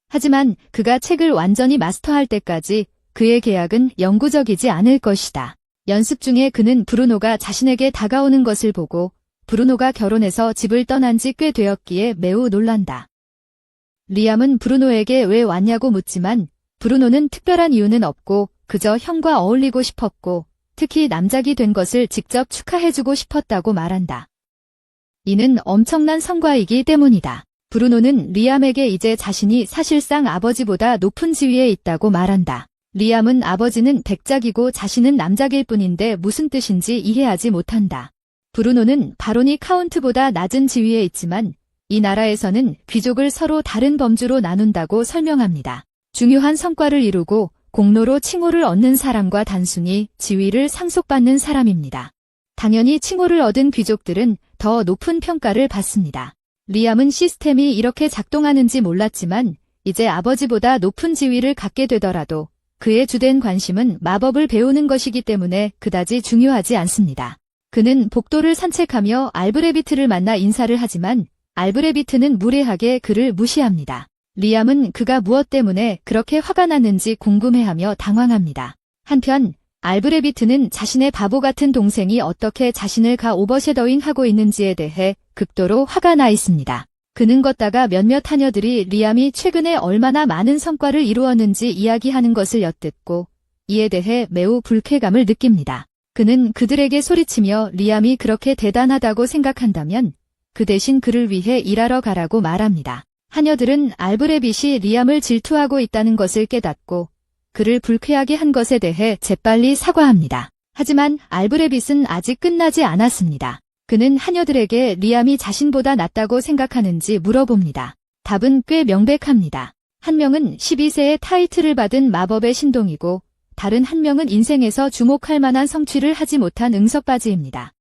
하지만 그가 책을 완전히 마스터할 때까지 그의 계약은 영구적이지 않을 것이다. 연습 중에 그는 브루노가 자신에게 다가오는 것을 보고 브루노가 결혼해서 집을 떠난 지 꽤 되었기에 매우 놀란다. 리암은 브루노에게 왜 왔냐고 묻지만 브루노는 특별한 이유는 없고 그저 형과 어울리고 싶었고 특히 남작이 된 것을 직접 축하해주고 싶었다고 말한다. 이는 엄청난 성과이기 때문이다. 브루노는 리암에게 이제 자신이 사실상 아버지보다 높은 지위에 있다고 말한다. 리암은 아버지는 백작이고 자신은 남작일 뿐인데 무슨 뜻인지 이해하지 못한다. 브루노는 바로니 카운트보다 낮은 지위에 있지만 이 나라에서는 귀족을 서로 다른 범주로 나눈다고 설명합니다. 중요한 성과를 이루고 공로로 칭호를 얻는 사람과 단순히 지위를 상속받는 사람입니다. 당연히 칭호를 얻은 귀족들은 더 높은 평가를 받습니다. 리암은 시스템이 이렇게 작동하는지 몰랐지만 이제 아버지보다 높은 지위를 갖게 되더라도 그의 주된 관심은 마법을 배우는 것이기 때문에 그다지 중요하지 않습니다. 그는 복도를 산책하며 알브레비트를 만나 인사를 하지만 알브레비트는 무례하게 그를 무시합니다. 리암은 그가 무엇 때문에 그렇게 화가 났는지 궁금해하며 당황합니다. 한편 알브레비트는 자신의 바보 같은 동생이 어떻게 자신을 오버섀도잉하고 있는지에 대해 극도로 화가 나 있습니다. 그는 걷다가 몇몇 하녀들이 리암이 최근에 얼마나 많은 성과를 이루었는지 이야기하는 것을 엿듣고 이에 대해 매우 불쾌감을 느낍니다. 그는 그들에게 소리치며 리암이 그렇게 대단하다고 생각한다면 그 대신 그를 위해 일하러 가라고 말합니다. 하녀들은 알브레빗이 리암을 질투하고 있다는 것을 깨닫고 그를 불쾌하게 한 것에 대해 재빨리 사과합니다. 하지만 알브레빗은 아직 끝나지 않았습니다. 그는 하녀들에게 리암이 자신보다 낫다고 생각하는지 물어봅니다. 답은 꽤 명백합니다. 한 명은 12세의 타이틀을 받은 마법의 신동이고 다른 한 명은 인생에서 주목할 만한 성취를 하지 못한 응석바지입니다.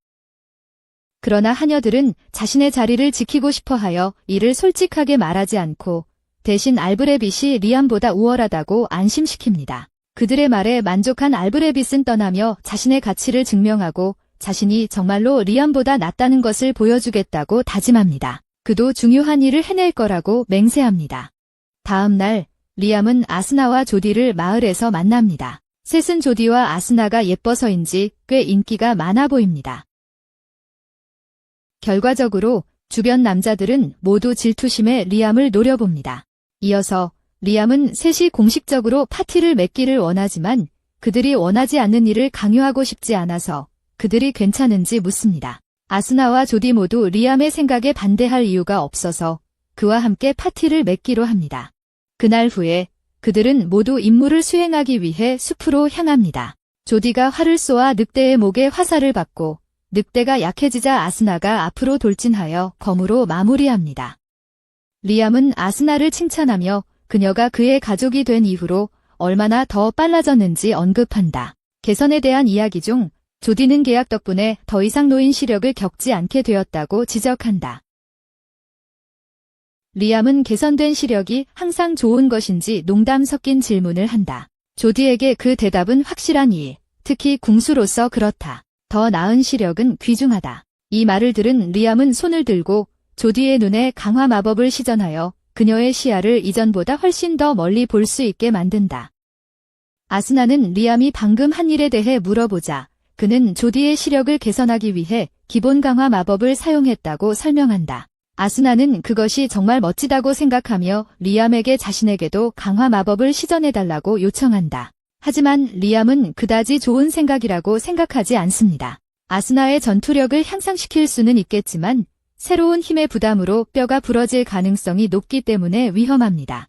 그러나 하녀들은 자신의 자리를 지키고 싶어하여 이를 솔직하게 말하지 않고 대신 알브레빗이 리암보다 우월하다고 안심시킵니다. 그들의 말에 만족한 알브레빗은 떠나며 자신의 가치를 증명하고 자신이 정말로 리암보다 낫다는 것을 보여주겠다고 다짐합니다. 그도 중요한 일을 해낼 거라고 맹세합니다. 다음 날 리암은 아스나와 조디를 마을에서 만납니다. 셋은 조디와 아스나가 예뻐서인지 꽤 인기가 많아 보입니다. 결과적으로 주변 남자들은 모두 질투심에 리암을 노려봅니다. 이어서 리암은 셋이 공식적으로 파티를 맺기를 원하지만 그들이 원하지 않는 일을 강요하고 싶지 않아서 그들이 괜찮은지 묻습니다. 아스나와 조디 모두 리암의 생각에 반대할 이유가 없어서 그와 함께 파티를 맺기로 합니다. 그날 후에 그들은 모두 임무를 수행하기 위해 숲으로 향합니다. 조디가 활을 쏘아 늑대의 목에 화살을 받고 늑대가 약해지자 아스나가 앞으로 돌진하여 검으로 마무리합니다. 리암은 아스나를 칭찬하며 그녀가 그의 가족이 된 이후로 얼마나 더 빨라졌는지 언급한다. 개선에 대한 이야기 중 조디는 계약 덕분에 더 이상 노인 시력을 겪지 않게 되었다고 지적한다. 리암은 개선된 시력이 항상 좋은 것인지 농담 섞인 질문을 한다. 조디에게 그 대답은 확실한 일, 특히 궁수로서 그렇다. 더 나은 시력은 귀중하다. 이 말을 들은 리암은 손을 들고 조디의 눈에 강화 마법을 시전하여 그녀의 시야를 이전보다 훨씬 더 멀리 볼 수 있게 만든다. 아스나는 리암이 방금 한 일에 대해 물어보자 그는 조디의 시력을 개선하기 위해 기본 강화 마법을 사용했다고 설명한다. 아스나는 그것이 정말 멋지다고 생각하며 리암에게 자신에게도 강화 마법을 시전해달라고 요청한다. 하지만 리암은 그다지 좋은 생각이라고 생각하지 않습니다. 아스나의 전투력을 향상시킬 수는 있겠지만 새로운 힘의 부담으로 뼈가 부러질 가능성이 높기 때문에 위험합니다.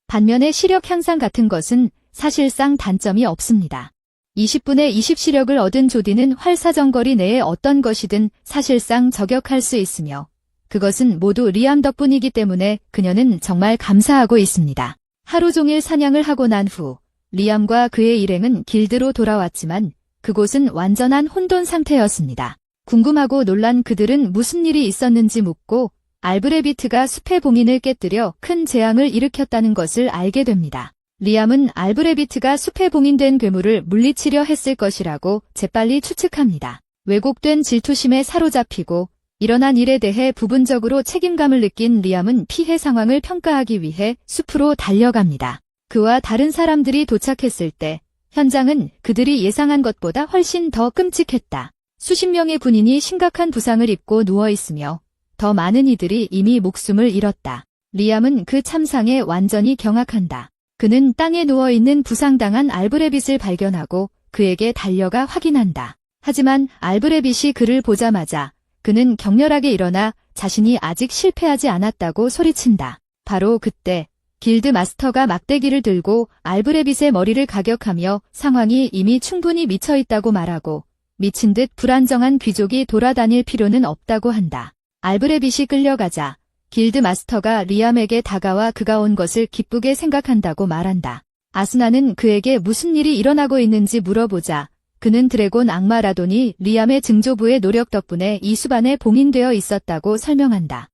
반면에 시력 향상 같은 것은 사실상 단점이 없습니다. 20분의 20 시력을 얻은 조디는 활사정거리 내에 어떤 것이든 사실상 저격할 수 있으며 그것은 모두 리암 덕분이기 때문에 그녀는 정말 감사하고 있습니다. 하루 종일 사냥을 하고 난 후 리암과 그의 일행은 길드로 돌아왔지만 그곳은 완전한 혼돈 상태였습니다. 궁금하고 놀란 그들은 무슨 일이 있었는지 묻고 알브레비트가 숲의 봉인을 깨뜨려 큰 재앙을 일으켰다는 것을 알게 됩니다. 리암은 알브레비트가 숲에 봉인된 괴물을 물리치려 했을 것이라고 재빨리 추측합니다. 왜곡된 질투심에 사로잡히고 일어난 일에 대해 부분적으로 책임감을 느낀 리암은 피해 상황을 평가하기 위해 숲으로 달려갑니다. 그와 다른 사람들이 도착했을 때 현장은 그들이 예상한 것보다 훨씬 더 끔찍했다. 수십 명의 군인이 심각한 부상을 입고 누워있으며 더 많은 이들이 이미 목숨을 잃었다. 리암은 그 참상에 완전히 경악한다. 그는 땅에 누워있는 부상당한 알브레빗을 발견하고 그에게 달려가 확인한다. 하지만 알브레빗이 그를 보자마자 그는 격렬하게 일어나 자신이 아직 실패하지 않았다고 소리친다. 바로 그때 길드 마스터가 막대기를 들고 알브레빗의 머리를 가격하며 상황이 이미 충분히 미쳐있다고 말하고 미친 듯 불안정한 귀족이 돌아다닐 필요는 없다고 한다. 알브레빗이 끌려가자 길드 마스터가 리암에게 다가와 그가 온 것을 기쁘게 생각한다고 말한다. 아스나는 그에게 무슨 일이 일어나고 있는지 물어보자 그는 드래곤 악마 라돈이 리암의 증조부의 노력 덕분에 이 숲안에 봉인되어 있었다고 설명한다.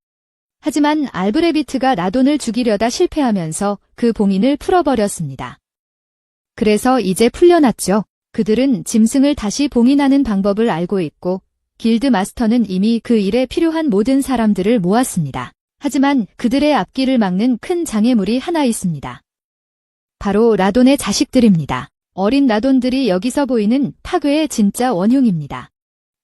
하지만 알브레비트가 라돈을 죽이려다 실패하면서 그 봉인을 풀어버렸습니다. 그래서 이제 풀려났죠. 그들은 짐승을 다시 봉인하는 방법을 알고 있고 길드 마스터는 이미 그 일에 필요한 모든 사람들을 모았습니다. 하지만 그들의 앞길을 막는 큰 장애물이 하나 있습니다. 바로 라돈의 자식들입니다. 어린 라돈들이 여기서 보이는 파괴의 진짜 원흉입니다.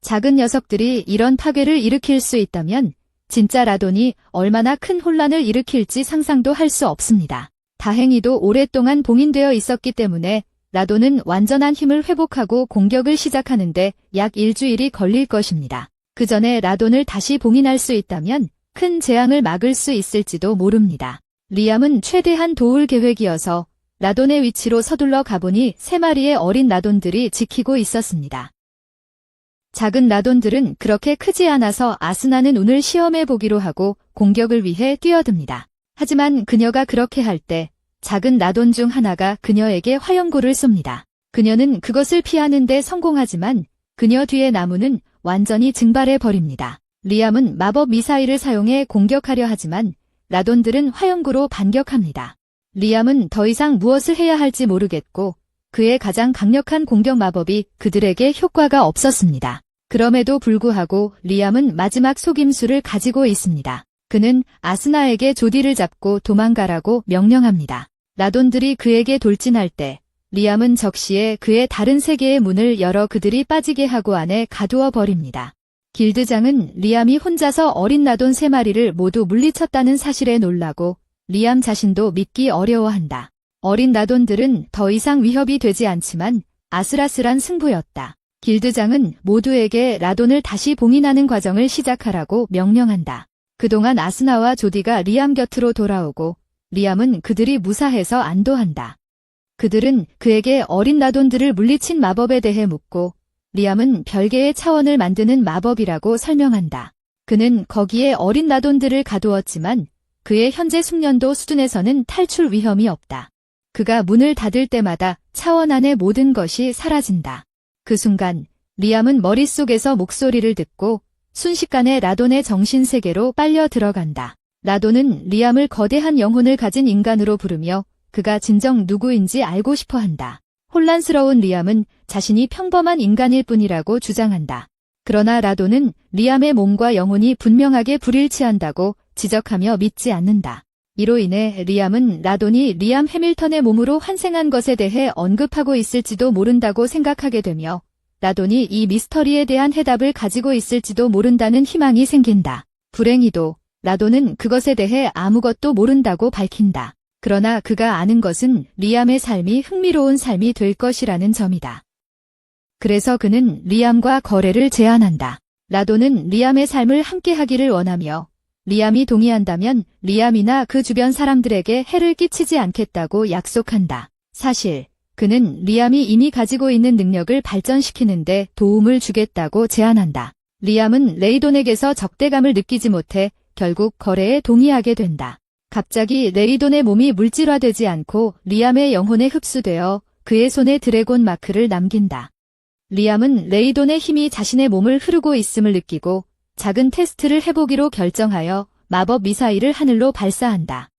작은 녀석들이 이런 파괴를 일으킬 수 있다면 진짜 라돈이 얼마나 큰 혼란을 일으킬지 상상도 할 수 없습니다. 다행히도 오랫동안 봉인되어 있었기 때문에 라돈은 완전한 힘을 회복하고 공격을 시작하는데 약 일주일이 걸릴 것입니다. 그 전에 라돈을 다시 봉인할 수 있다면 큰 재앙을 막을 수 있을지도 모릅니다. 리암은 최대한 도울 계획이어서 라돈의 위치로 서둘러 가보니 3마리의 어린 라돈들이 지키고 있었습니다. 작은 라돈들은 그렇게 크지 않아서 아스나는 운을 시험해 보기로 하고 공격을 위해 뛰어듭니다. 하지만 그녀가 그렇게 할 때 작은 라돈 중 하나가 그녀에게 화염구를 쏩니다. 그녀는 그것을 피하는 데 성공하지만 그녀 뒤의 나무는 완전히 증발해 버립니다. 리암은 마법 미사일을 사용해 공격하려 하지만 라돈들은 화염구로 반격합니다. 리암은 더 이상 무엇을 해야 할지 모르겠고 그의 가장 강력한 공격 마법이 그들에게 효과가 없었습니다. 그럼에도 불구하고 리암은 마지막 속임수를 가지고 있습니다. 그는 아스나에게 조디를 잡고 도망가라고 명령합니다. 라돈들이 그에게 돌진할 때 리암은 적시에 그의 다른 세계의 문을 열어 그들이 빠지게 하고 안에 가두어 버립니다. 길드장은 리암이 혼자서 어린 라돈 3마리를 모두 물리쳤다는 사실에 놀라고 리암 자신도 믿기 어려워한다. 어린 라돈들은 더 이상 위협이 되지 않지만 아슬아슬한 승부였다. 길드장은 모두에게 라돈을 다시 봉인하는 과정을 시작하라고 명령한다. 그동안 아스나와 조디가 리암 곁으로 돌아오고 리암은 그들이 무사해서 안도한다. 그들은 그에게 어린 라돈들을 물리친 마법에 대해 묻고 리암은 별개의 차원을 만드는 마법이라고 설명한다. 그는 거기에 어린 라돈들을 가두었지만 그의 현재 숙련도 수준에서는 탈출 위험이 없다. 그가 문을 닫을 때마다 차원 안의 모든 것이 사라진다. 그 순간 리암은 머릿속에서 목소리를 듣고 순식간에 라돈의 정신세계로 빨려 들어간다. 라돈은 리암을 거대한 영혼을 가진 인간으로 부르며 그가 진정 누구인지 알고 싶어 한다. 혼란스러운 리암은 자신이 평범한 인간일 뿐이라고 주장한다. 그러나 라돈은 리암의 몸과 영혼이 분명하게 불일치한다고 지적하며 믿지 않는다. 이로 인해 리암은 라돈이 리암 해밀턴의 몸으로 환생한 것에 대해 언급하고 있을지도 모른다고 생각하게 되며 라돈이 이 미스터리에 대한 해답을 가지고 있을지도 모른다는 희망이 생긴다. 불행히도 라돈은 그것에 대해 아무것도 모른다고 밝힌다. 그러나 그가 아는 것은 리암의 삶이 흥미로운 삶이 될 것이라는 점이다. 그래서 그는 리암과 거래를 제안한다. 라돈은 리암의 삶을 함께하기를 원하며 리암이 동의한다면 리암이나 그 주변 사람들에게 해를 끼치지 않겠다고 약속한다. 사실 그는 리암이 이미 가지고 있는 능력을 발전시키는데 도움을 주겠다고 제안한다. 리암은 레이돈에게서 적대감을 느끼지 못해 결국 거래에 동의하게 된다. 갑자기 레이돈의 몸이 물질화되지 않고 리암의 영혼에 흡수되어 그의 손에 드래곤 마크를 남긴다. 리암은 레이돈의 힘이 자신의 몸을 흐르고 있음을 느끼고 작은 테스트를 해보기로 결정하여 마법 미사일을 하늘로 발사한다.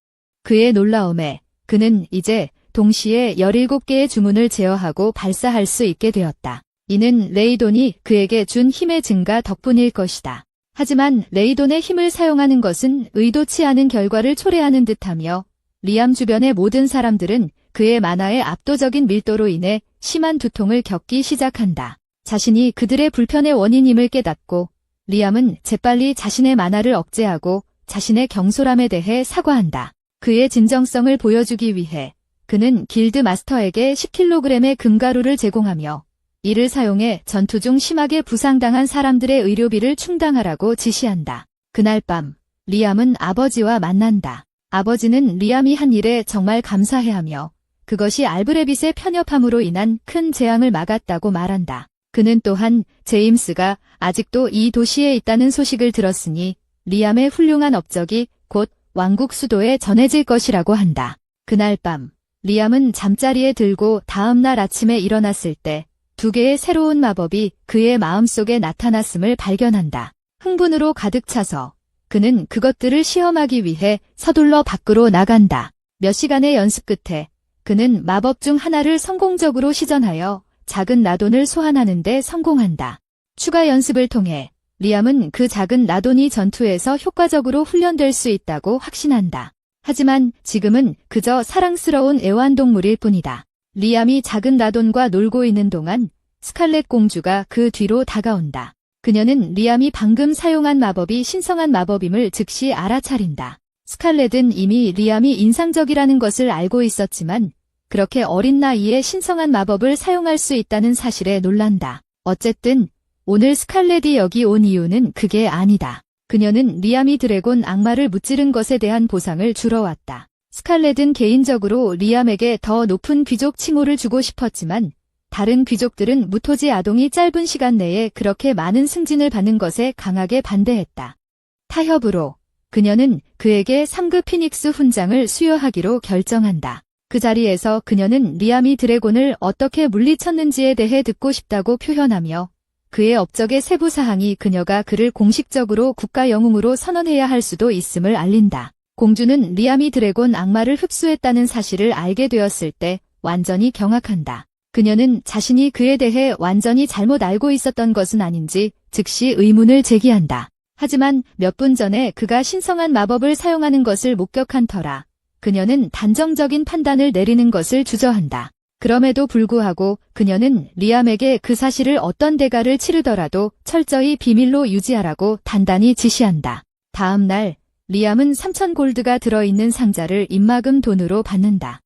그의 놀라움에 그는 이제 동시에 17개의 주문을 제어하고 발사할 수 있게 되었다. 이는 레이돈이 그에게 준 힘의 증가 덕분일 것이다. 하지만 레이돈의 힘을 사용하는 것은 의도치 않은 결과를 초래하는 듯하며 리암 주변의 모든 사람들은 그의 만화의 압도적인 밀도로 인해 심한 두통을 겪기 시작한다. 자신이 그들의 불편의 원인임을 깨닫고 리암은 재빨리 자신의 만화를 억제하고 자신의 경솔함에 대해 사과한다. 그의 진정성을 보여주기 위해 그는 길드 마스터에게 10kg의 금가루를 제공하며 이를 사용해 전투 중 심하게 부상당한 사람들의 의료비를 충당하라고 지시한다. 그날 밤 리암은 아버지와 만난다. 아버지는 리암이 한 일에 정말 감사해하며 그것이 알브레빗의 편협함으로 인한 큰 재앙을 막았다고 말한다. 그는 또한 제임스가 아직도 이 도시에 있다는 소식을 들었으니 리암의 훌륭한 업적이 곧 왕국 수도에 전해질 것이라고 한다. 그날 밤 리암은 잠자리에 들고 다음 날 아침에 일어났을 때 2개의 새로운 마법이 그의 마음속에 나타났음을 발견한다. 흥분으로 가득 차서 그는 그것들을 시험하기 위해 서둘러 밖으로 나간다. 몇 시간의 연습 끝에 그는 마법 중 하나를 성공적으로 시전하여 작은 라돈을 소환하는 데 성공한다. 추가 연습을 통해 리암은 그 작은 라돈이 전투에서 효과적으로 훈련될 수 있다고 확신한다. 하지만 지금은 그저 사랑스러운 애완동물일 뿐이다. 리암이 작은 라돈과 놀고 있는 동안 스칼렛 공주가 그 뒤로 다가온다. 그녀는 리암이 방금 사용한 마법이 신성한 마법임을 즉시 알아차린다. 스칼렛은 이미 리암이 인상적이라는 것을 알고 있었지만 그렇게 어린 나이에 신성한 마법을 사용할 수 있다는 사실에 놀란다. 어쨌든 오늘 스칼렛이 여기 온 이유는 그게 아니다. 그녀는 리암이 드래곤 악마를 무찌른 것에 대한 보상을 주러 왔다. 스칼렛은 개인적으로 리암에게 더 높은 귀족 칭호를 주고 싶었지만 다른 귀족들은 무토지 아동이 짧은 시간 내에 그렇게 많은 승진을 받는 것에 강하게 반대했다. 타협으로 그녀는 그에게 3급 피닉스 훈장을 수여하기로 결정한다. 그 자리에서 그녀는 리암이 드래곤을 어떻게 물리쳤는지에 대해 듣고 싶다고 표현하며 그의 업적의 세부 사항이 그녀가 그를 공식적으로 국가 영웅으로 선언해야 할 수도 있음을 알린다. 공주는 리암이 드래곤 악마를 흡수했다는 사실을 알게 되었을 때 완전히 경악한다. 그녀는 자신이 그에 대해 완전히 잘못 알고 있었던 것은 아닌지 즉시 의문을 제기한다. 하지만 몇 분 전에 그가 신성한 마법을 사용하는 것을 목격한 터라 그녀는 단정적인 판단을 내리는 것을 주저한다. 그럼에도 불구하고 그녀는 리암에게 그 사실을 어떤 대가를 치르더라도 철저히 비밀로 유지하라고 단단히 지시한다. 다음 날 리암은 3,000골드가 들어있는 상자를 입막음 돈으로 받는다.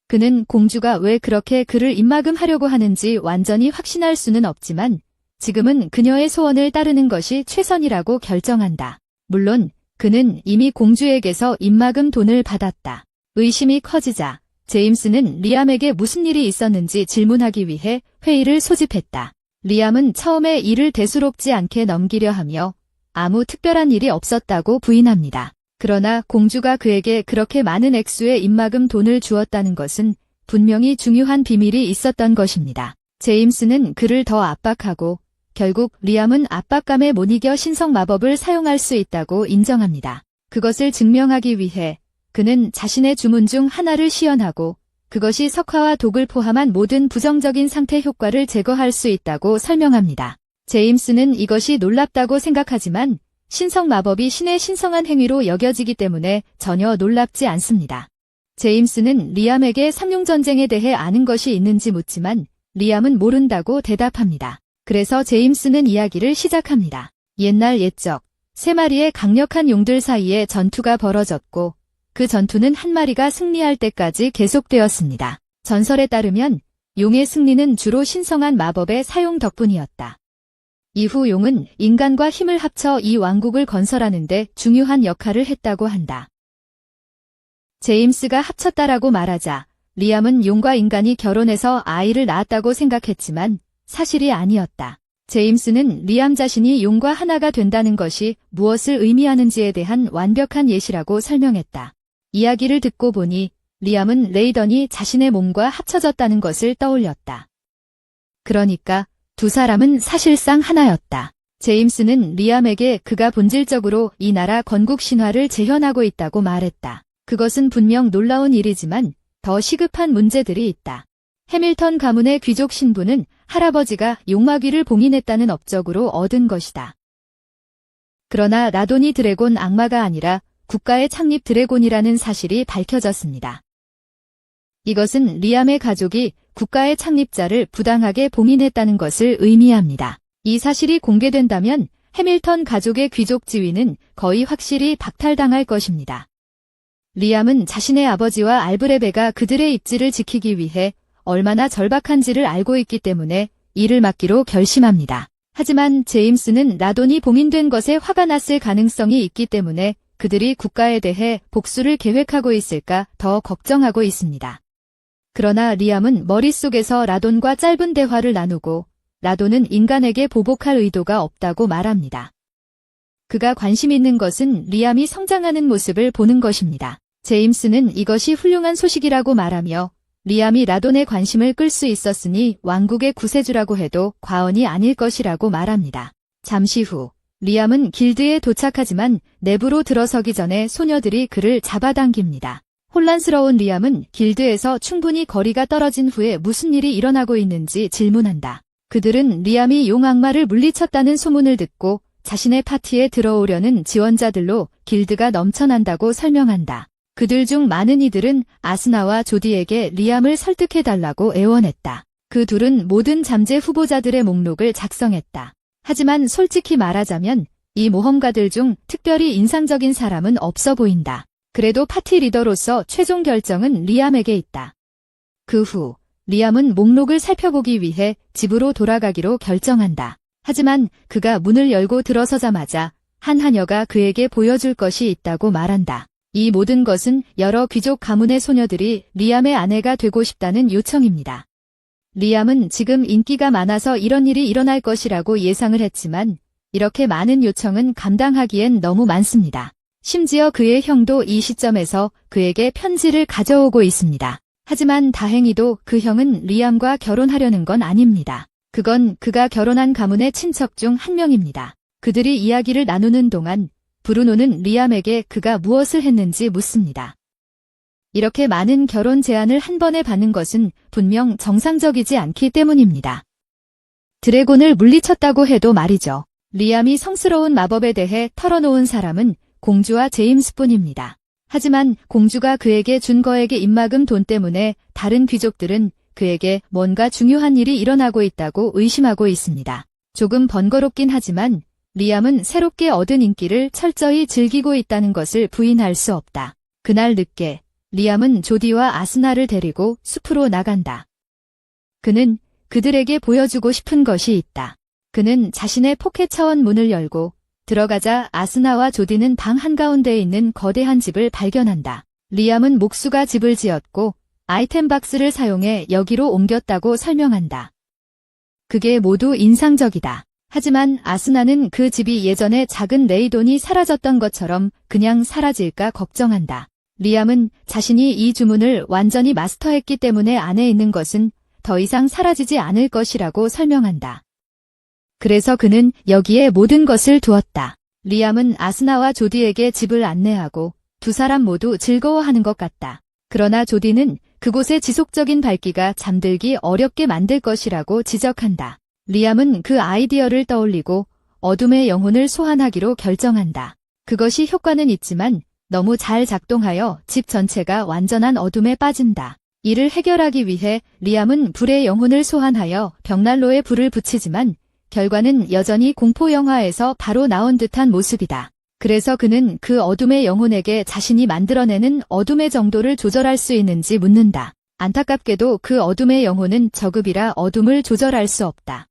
그는 공주가 왜 그렇게 그를 입막음하려고 하는지 완전히 확신할 수는 없지만 지금은 그녀의 소원을 따르는 것이 최선이라고 결정한다. 물론 그는 이미 공주에게서 입막음 돈을 받았다. 의심이 커지자 제임스는 리암에게 무슨 일이 있었는지 질문하기 위해 회의를 소집했다. 리암은 처음에 일을 대수롭지 않게 넘기려 하며 아무 특별한 일이 없었다고 부인합니다. 그러나 공주가 그에게 그렇게 많은 액수의 입막음 돈을 주었다는 것은 분명히 중요한 비밀이 있었던 것입니다. 제임스는 그를 더 압박하고 결국 리암은 압박감에 못 이겨 신성 마법을 사용할 수 있다고 인정합니다. 그것을 증명하기 위해 그는 자신의 주문 중 하나를 시연하고 그것이 석화와 독을 포함한 모든 부정적인 상태 효과를 제거할 수 있다고 설명합니다. 제임스는 이것이 놀랍다고 생각하지만 신성 마법이 신의 신성한 행위로 여겨지기 때문에 전혀 놀랍지 않습니다. 제임스는 리암에게 삼룡전쟁에 대해 아는 것이 있는지 묻지만 리암은 모른다고 대답합니다. 그래서 제임스는 이야기를 시작합니다. 옛날 옛적 3마리의 강력한 용들 사이에 전투가 벌어졌고 그 전투는 한 마리가 승리할 때까지 계속되었습니다. 전설에 따르면 용의 승리는 주로 신성한 마법의 사용 덕분이었다. 이후 용은 인간과 힘을 합쳐 이 왕국을 건설하는 데 중요한 역할을 했다고 한다. 제임스가 합쳤다라고 말하자 리암은 용과 인간이 결혼해서 아이를 낳았다고 생각했지만 사실이 아니었다. 제임스는 리암 자신이 용과 하나가 된다는 것이 무엇을 의미하는지에 대한 완벽한 예시라고 설명했다. 이야기를 듣고 보니 리암은 레이던이 자신의 몸과 합쳐졌다는 것을 떠올렸다. 그러니까 두 사람은 사실상 하나였다. 제임스는 리암에게 그가 본질적으로 이 나라 건국 신화를 재현하고 있다고 말했다. 그것은 분명 놀라운 일이지만 더 시급한 문제들이 있다. 해밀턴 가문의 귀족 신분은 할아버지가 용마귀를 봉인했다는 업적으로 얻은 것이다. 그러나 라도니 드래곤 악마가 아니라 국가의 창립 드래곤이라는 사실이 밝혀졌습니다. 이것은 리암의 가족이 국가의 창립자를 부당하게 봉인했다는 것을 의미합니다. 이 사실이 공개된다면 해밀턴 가족의 귀족 지위는 거의 확실히 박탈당할 것입니다. 리암은 자신의 아버지와 알브레베가 그들의 입지를 지키기 위해 얼마나 절박한지를 알고 있기 때문에 이를 막기로 결심합니다. 하지만 제임스는 라돈이 봉인된 것에 화가 났을 가능성이 있기 때문에 그들이 국가에 대해 복수를 계획하고 있을까 더 걱정하고 있습니다. 그러나 리암은 머릿속에서 라돈과 짧은 대화를 나누고 라돈은 인간에게 보복할 의도가 없다고 말합니다. 그가 관심 있는 것은 리암이 성장하는 모습을 보는 것입니다. 제임스는 이것이 훌륭한 소식이라고 말하며 리암이 라돈의 관심을 끌 수 있었으니 왕국의 구세주라고 해도 과언이 아닐 것이라고 말합니다. 잠시 후 리암은 길드에 도착하지만 내부로 들어서기 전에 소녀들이 그를 잡아당깁니다. 혼란스러운 리암은 길드에서 충분히 거리가 떨어진 후에 무슨 일이 일어나고 있는지 질문한다. 그들은 리암이 용악마를 물리쳤다는 소문을 듣고 자신의 파티에 들어오려는 지원자들로 길드가 넘쳐난다고 설명한다. 그들 중 많은 이들은 아스나와 조디에게 리암을 설득해달라고 애원했다. 그 둘은 모든 잠재 후보자들의 목록을 작성했다. 하지만 솔직히 말하자면 이 모험가들 중 특별히 인상적인 사람은 없어 보인다. 그래도 파티 리더로서 최종 결정은 리암에게 있다. 그 후 리암은 목록을 살펴보기 위해 집으로 돌아가기로 결정한다. 하지만 그가 문을 열고 들어서자마자 한 하녀가 그에게 보여줄 것이 있다고 말한다. 이 모든 것은 여러 귀족 가문의 소녀들이 리암의 아내가 되고 싶다는 요청입니다. 리암은 지금 인기가 많아서 이런 일이 일어날 것이라고 예상을 했지만 이렇게 많은 요청은 감당하기엔 너무 많습니다. 심지어 그의 형도 이 시점에서 그에게 편지를 가져오고 있습니다. 하지만 다행히도 그 형은 리암과 결혼하려는 건 아닙니다. 그건 그가 결혼한 가문의 친척 중 한 명입니다. 그들이 이야기를 나누는 동안 브루노는 리암에게 그가 무엇을 했는지 묻습니다. 이렇게 많은 결혼 제안을 한 번에 받는 것은 분명 정상적이지 않기 때문입니다. 드래곤을 물리쳤다고 해도 말이죠. 리암이 성스러운 마법에 대해 털어놓은 사람은 공주와 제임스뿐입니다. 하지만 공주가 그에게 준 거액의 입막음 돈 때문에 다른 귀족들은 그에게 뭔가 중요한 일이 일어나고 있다고 의심하고 있습니다. 조금 번거롭긴 하지만 리암은 새롭게 얻은 인기를 철저히 즐기고 있다는 것을 부인할 수 없다. 그날 늦게 리암은 조디와 아스나를 데리고 숲으로 나간다. 그는 그들에게 보여주고 싶은 것이 있다. 그는 자신의 포켓 차원 문을 열고 들어가자 아스나와 조디는 방 한가운데에 있는 거대한 집을 발견한다. 리암은 목수가 집을 지었고 아이템 박스를 사용해 여기로 옮겼다고 설명한다. 그게 모두 인상적이다. 하지만 아스나는 그 집이 예전에 작은 레이돈이 사라졌던 것처럼 그냥 사라질까 걱정한다. 리암은 자신이 이 주문을 완전히 마스터했기 때문에 안에 있는 것은 더 이상 사라지지 않을 것이라고 설명한다. 그래서 그는 여기에 모든 것을 두었다. 리암은 아스나와 조디에게 집을 안내하고 두 사람 모두 즐거워하는 것 같다. 그러나 조디는 그곳의 지속적인 밝기가 잠들기 어렵게 만들 것이라고 지적한다. 리암은 그 아이디어를 떠올리고 어둠의 영혼을 소환하기로 결정한다. 그것이 효과는 있지만 너무 잘 작동하여 집 전체가 완전한 어둠에 빠진다. 이를 해결하기 위해 리암은 불의 영혼을 소환하여 벽난로에 불을 붙이지만 결과는 여전히 공포 영화에서 바로 나온 듯한 모습이다. 그래서 그는 그 어둠의 영혼에게 자신이 만들어내는 어둠의 정도를 조절할 수 있는지 묻는다. 안타깝게도 그 어둠의 영혼은 저급이라 어둠을 조절할 수 없다.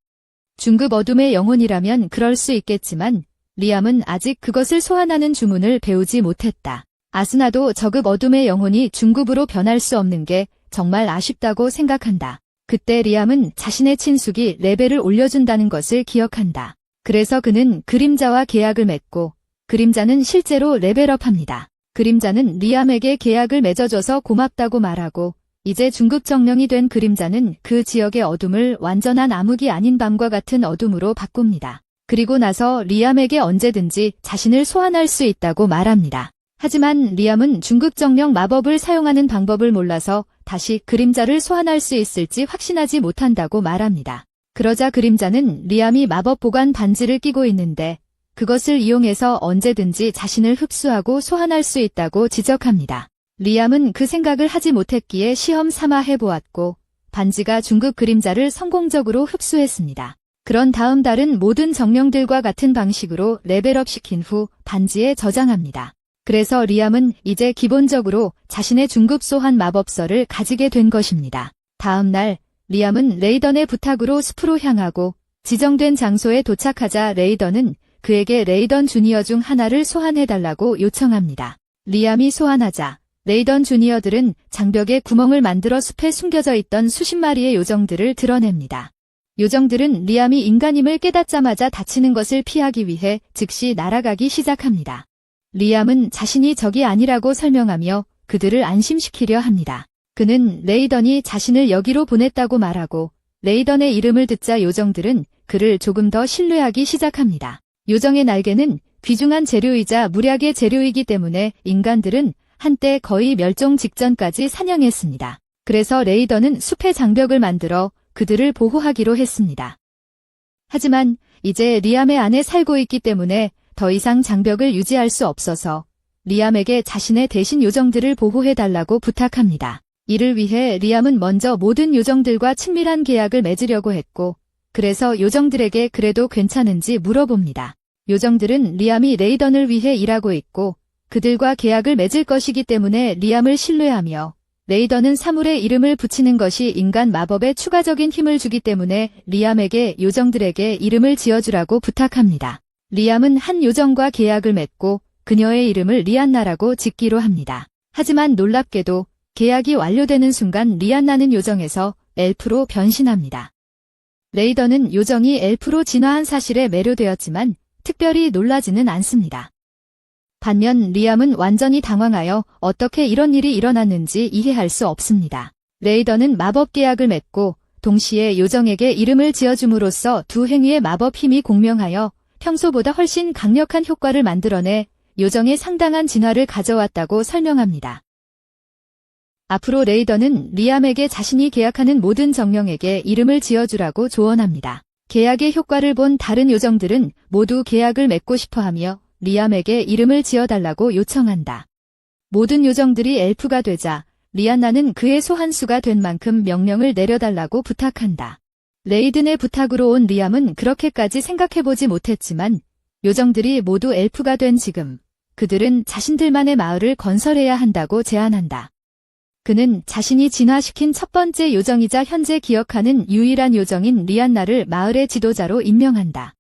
중급 어둠의 영혼이라면 그럴 수 있겠지만 리암은 아직 그것을 소환하는 주문을 배우지 못했다. 아스나도 저급 어둠의 영혼이 중급으로 변할 수 없는 게 정말 아쉽다고 생각한다. 그때 리암은 자신의 친숙이 레벨을 올려준다는 것을 기억한다. 그래서 그는 그림자와 계약을 맺고 그림자는 실제로 레벨업합니다. 그림자는 리암에게 계약을 맺어줘서 고맙다고 말하고 이제 중급 정령이 된 그림자는 그 지역의 어둠을 완전한 암흑이 아닌 밤과 같은 어둠으로 바꿉니다. 그리고 나서 리암에게 언제든지 자신을 소환할 수 있다고 말합니다. 하지만 리암은 중급 정령 마법을 사용하는 방법을 몰라서 다시 그림자를 소환할 수 있을지 확신하지 못한다고 말합니다. 그러자 그림자는 리암이 마법 보관 반지를 끼고 있는데 그것을 이용해서 언제든지 자신을 흡수하고 소환할 수 있다고 지적합니다. 리암은 그 생각을 하지 못했기에 시험 삼아 해보았고 반지가 중급 그림자를 성공적으로 흡수했습니다. 그런 다음 달은 모든 정령들과 같은 방식으로 레벨업 시킨 후 반지에 저장합니다. 그래서 리암은 이제 기본적으로 자신의 중급 소환 마법서를 가지게 된 것입니다. 다음 날 리암은 레이던의 부탁으로 숲으로 향하고 지정된 장소에 도착하자 레이던은 그에게 레이던 주니어 중 하나를 소환해달라고 요청합니다. 리암이 소환하자 레이던 주니어들은 장벽에 구멍을 만들어 숲에 숨겨져 있던 수십 마리의 요정들을 드러냅니다. 요정들은 리암이 인간임을 깨닫자마자 다치는 것을 피하기 위해 즉시 날아가기 시작합니다. 리암은 자신이 적이 아니라고 설명하며 그들을 안심시키려 합니다. 그는 레이던이 자신을 여기로 보냈다고 말하고 레이던의 이름을 듣자 요정들은 그를 조금 더 신뢰하기 시작합니다. 요정의 날개는 귀중한 재료이자 무략의 재료이기 때문에 인간들은 한때 거의 멸종 직전까지 사냥했습니다. 그래서 레이던은 숲의 장벽을 만들어 그들을 보호하기로 했습니다. 하지만 이제 리암의 안에 살고 있기 때문에 더 이상 장벽을 유지할 수 없어서 리암에게 자신의 대신 요정들을 보호해달라고 부탁합니다. 이를 위해 리암은 먼저 모든 요정들과 친밀한 계약을 맺으려고 했고 그래서 요정들에게 그래도 괜찮은지 물어봅니다. 요정들은 리암이 레이던을 위해 일하고 있고 그들과 계약을 맺을 것이기 때문에 리암을 신뢰하며 레이던은 사물에 이름을 붙이는 것이 인간 마법에 추가적인 힘을 주기 때문에 리암에게 요정들에게 이름을 지어주라고 부탁합니다. 리암은 한 요정과 계약을 맺고 그녀의 이름을 리안나라고 짓기로 합니다. 하지만 놀랍게도 계약이 완료되는 순간 리안나는 요정에서 엘프로 변신합니다. 레이던은 요정이 엘프로 진화한 사실에 매료되었지만 특별히 놀라지는 않습니다. 반면 리암은 완전히 당황하여 어떻게 이런 일이 일어났는지 이해할 수 없습니다. 레이던은 마법 계약을 맺고 동시에 요정에게 이름을 지어줌으로써 두 행위의 마법 힘이 공명하여 평소보다 훨씬 강력한 효과를 만들어내 요정의 상당한 진화를 가져왔다고 설명합니다. 앞으로 레이던은 리암에게 자신이 계약하는 모든 정령에게 이름을 지어주라고 조언합니다. 계약의 효과를 본 다른 요정들은 모두 계약을 맺고 싶어하며 리암에게 이름을 지어달라고 요청한다. 모든 요정들이 엘프가 되자 리안나는 그의 소환수가 된 만큼 명령을 내려달라고 부탁한다. 레이든의 부탁으로 온 리암은 그렇게까지 생각해보지 못했지만 요정들이 모두 엘프가 된 지금 그들은 자신들만의 마을을 건설해야 한다고 제안한다. 그는 자신이 진화시킨 첫 번째 요정이자 현재 기억하는 유일한 요정인 리안나를 마을의 지도자로 임명한다.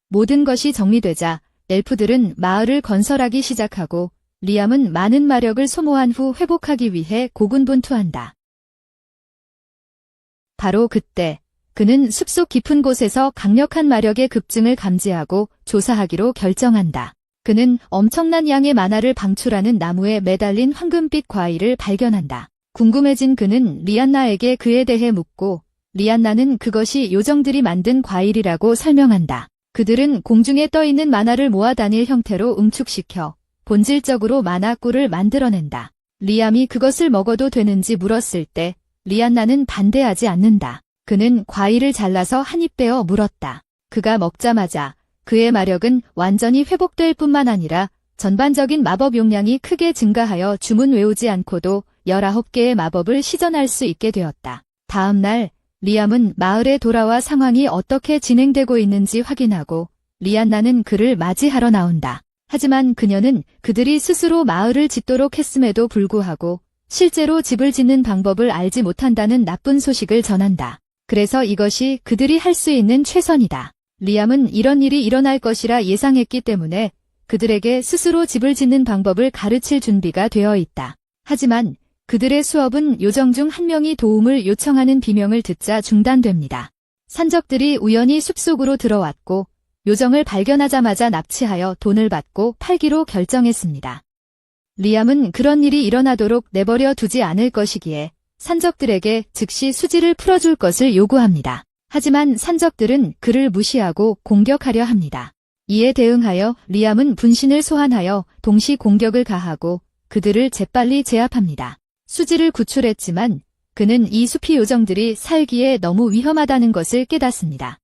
모든 것이 정리되자 엘프들은 마을을 건설하기 시작하고 리암은 많은 마력을 소모한 후 회복하기 위해 고군분투한다. 바로 그때 그는 숲속 깊은 곳에서 강력한 마력의 급증을 감지하고 조사하기로 결정한다. 그는 엄청난 양의 만화를 방출하는 나무에 매달린 황금빛 과일을 발견한다. 궁금해진 그는 리안나에게 그에 대해 묻고 리안나는 그것이 요정들이 만든 과일이라고 설명한다. 그들은 공중에 떠있는 만화를 모아 다닐 형태로 응축시켜 본질적으로 만화꿀을 만들어낸다. 리암이 그것을 먹어도 되는지 물었을 때 리안나는 반대하지 않는다. 그는 과일을 잘라서 한 입 베어 물었다. 그가 먹자마자 그의 마력은 완전히 회복될 뿐만 아니라 전반적인 마법 용량이 크게 증가하여 주문 외우지 않고도 19개의 마법을 시전할 수 있게 되었다. 다음 날 리암은 마을에 돌아와 상황이 어떻게 진행되고 있는지 확인하고 리안나는 그를 맞이하러 나온다. 하지만 그녀는 그들이 스스로 마을을 짓도록 했음에도 불구하고 실제로 집을 짓는 방법을 알지 못한다는 나쁜 소식을 전한다. 그래서 이것이 그들이 할 수 있는 최선이다. 리암은 이런 일이 일어날 것이라 예상했기 때문에 그들에게 스스로 집을 짓는 방법을 가르칠 준비가 되어 있다. 하지만 그들의 수업은 요정 중 한 명이 도움을 요청하는 비명을 듣자 중단됩니다. 산적들이 우연히 숲속으로 들어왔고 요정을 발견하자마자 납치하여 돈을 받고 팔기로 결정했습니다. 리암은 그런 일이 일어나도록 내버려 두지 않을 것이기에 산적들에게 즉시 수지를 풀어줄 것을 요구합니다. 하지만 산적들은 그를 무시하고 공격하려 합니다. 이에 대응하여 리암은 분신을 소환하여 동시 공격을 가하고 그들을 재빨리 제압합니다. 수지를 구출했지만 그는 이 숲이 요정들이 살기에 너무 위험하다는 것을 깨닫습니다.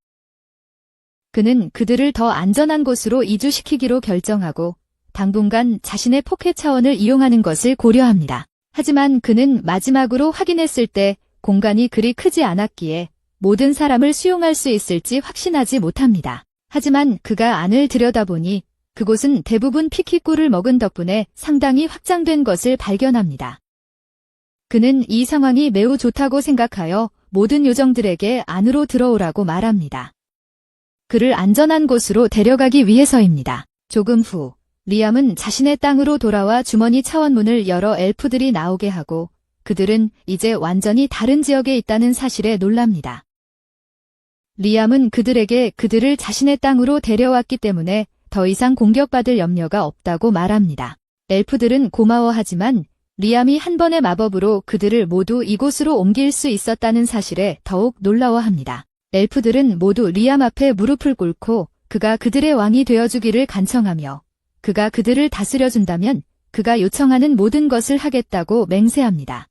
그는 그들을 더 안전한 곳으로 이주시키기로 결정하고 당분간 자신의 포켓 차원을 이용하는 것을 고려합니다. 하지만 그는 마지막으로 확인했을 때 공간이 그리 크지 않았기에 모든 사람을 수용할 수 있을지 확신하지 못합니다. 하지만 그가 안을 들여다보니 그곳은 대부분 피키꿀을 먹은 덕분에 상당히 확장된 것을 발견합니다. 그는 이 상황이 매우 좋다고 생각하여 모든 요정들에게 안으로 들어오라고 말합니다. 그를 안전한 곳으로 데려가기 위해서입니다. 조금 후 리암은 자신의 땅으로 돌아와 주머니 차원문을 열어 엘프들이 나오게 하고 그들은 이제 완전히 다른 지역에 있다는 사실에 놀랍니다. 리암은 그들에게 그들을 자신의 땅으로 데려왔기 때문에 더 이상 공격받을 염려가 없다고 말합니다. 엘프들은 고마워하지만 리암이 한 번의 마법으로 그들을 모두 이곳으로 옮길 수 있었다는 사실에 더욱 놀라워합니다. 엘프들은 모두 리암 앞에 무릎을 꿇고 그가 그들의 왕이 되어주기를 간청하며 그가 그들을 다스려준다면 그가 요청하는 모든 것을 하겠다고 맹세합니다.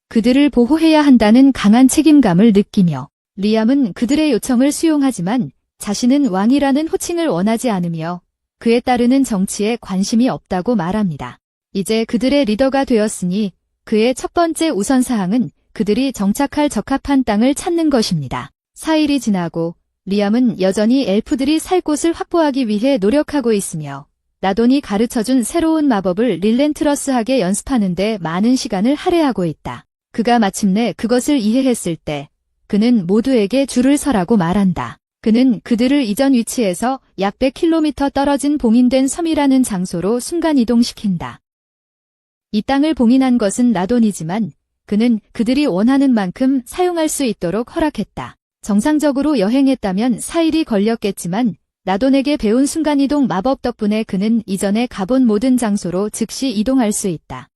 그들을 보호해야 한다는 강한 책임감을 느끼며 리암은 그들의 요청을 수용하지만 자신은 왕이라는 호칭을 원하지 않으며 그에 따르는 정치에 관심이 없다고 말합니다. 이제 그들의 리더가 되었으니 그의 첫 번째 우선사항은 그들이 정착할 적합한 땅을 찾는 것입니다. 4일이 지나고 리암은 여전히 엘프들이 살 곳을 확보하기 위해 노력하고 있으며 나돈이 가르쳐준 새로운 마법을 릴렌트러스하게 연습하는 데 많은 시간을 할애하고 있다. 그가 마침내 그것을 이해했을 때 그는 모두에게 줄을 서라고 말한다. 그는 그들을 이전 위치에서 약 100km 떨어진 봉인된 섬이라는 장소로 순간이동시킨다. 이 땅을 봉인한 것은 나돈이지만 그는 그들이 원하는 만큼 사용할 수 있도록 허락했다. 정상적으로 여행했다면 4일이 걸렸겠지만 나돈에게 배운 순간이동 마법 덕분에 그는 이전에 가본 모든 장소로 즉시 이동할 수 있다.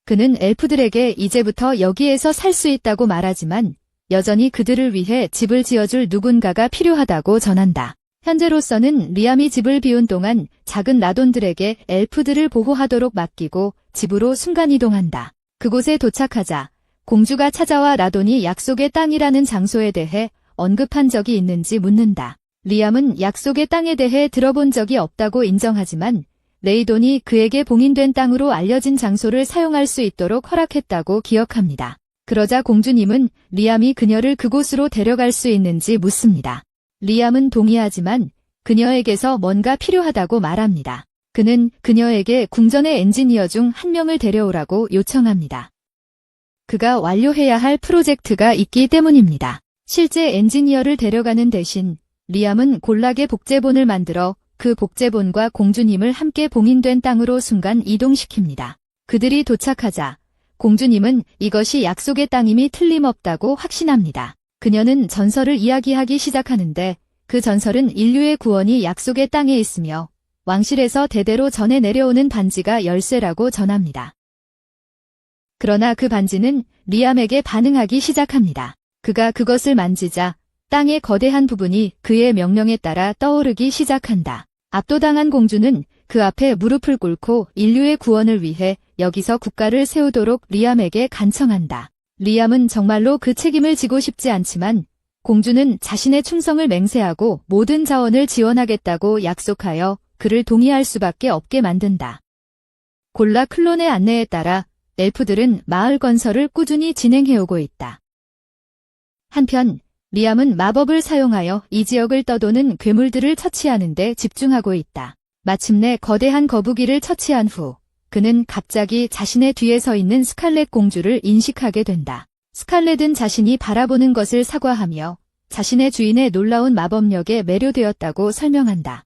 그는 엘프들에게 이제부터 여기에서 살 수 있다고 말하지만 여전히 그들을 위해 집을 지어줄 누군가가 필요하다고 전한다. 현재로서는 리암이 집을 비운 동안 작은 나돈들에게 엘프들을 보호하도록 맡기고 집으로 순간이동한다. 그곳에 도착하자 공주가 찾아와 나돈이 약속의 땅이라는 장소에 대해 언급한 적이 있는지 묻는다. 리암은 약속의 땅에 대해 들어본 적이 없다고 인정하지만 레이돈이 그에게 봉인된 땅으로 알려진 장소를 사용할 수 있도록 허락했다고 기억합니다. 그러자 공주님은 리암이 그녀를 그곳으로 데려갈 수 있는지 묻습니다. 리암은 동의하지만 그녀에게서 뭔가 필요하다고 말합니다. 그는 그녀에게 궁전의 엔지니어 중 한 명을 데려오라고 요청합니다. 그가 완료해야 할 프로젝트가 있기 때문입니다. 실제 엔지니어를 데려가는 대신 리암은 골락의 복제본을 만들어 그 복제본과 공주님을 함께 봉인된 땅으로 순간 이동시킵니다. 그들이 도착하자 공주님은 이것이 약속의 땅임이 틀림없다고 확신합니다. 그녀는 전설을 이야기하기 시작하는데 그 전설은 인류의 구원이 약속의 땅에 있으며 왕실에서 대대로 전해 내려오는 반지가 열쇠라고 전합니다. 그러나 그 반지는 리암에게 반응하기 시작합니다. 그가 그것을 만지자 땅의 거대한 부분이 그의 명령에 따라 떠오르기 시작한다. 압도당한 공주는 그 앞에 무릎을 꿇고 인류의 구원을 위해 여기서 국가를 세우도록 리암에게 간청한다. 리암은 정말로 그 책임을 지고 싶지 않지만 공주는 자신의 충성을 맹세하고 모든 자원을 지원하겠다고 약속하여 그를 동의할 수밖에 없게 만든다. 골라 클론의 안내에 따라 엘프들은 마을 건설을 꾸준히 진행해오고 있다. 한편 리암은 마법을 사용하여 이 지역을 떠도는 괴물들을 처치하는 데 집중하고 있다. 마침내 거대한 거북이를 처치한 후 그는 갑자기 자신의 뒤에 서 있는 스칼렛 공주를 인식하게 된다. 스칼렛은 자신이 바라보는 것을 사과하며 자신의 주인의 놀라운 마법력에 매료되었다고 설명한다.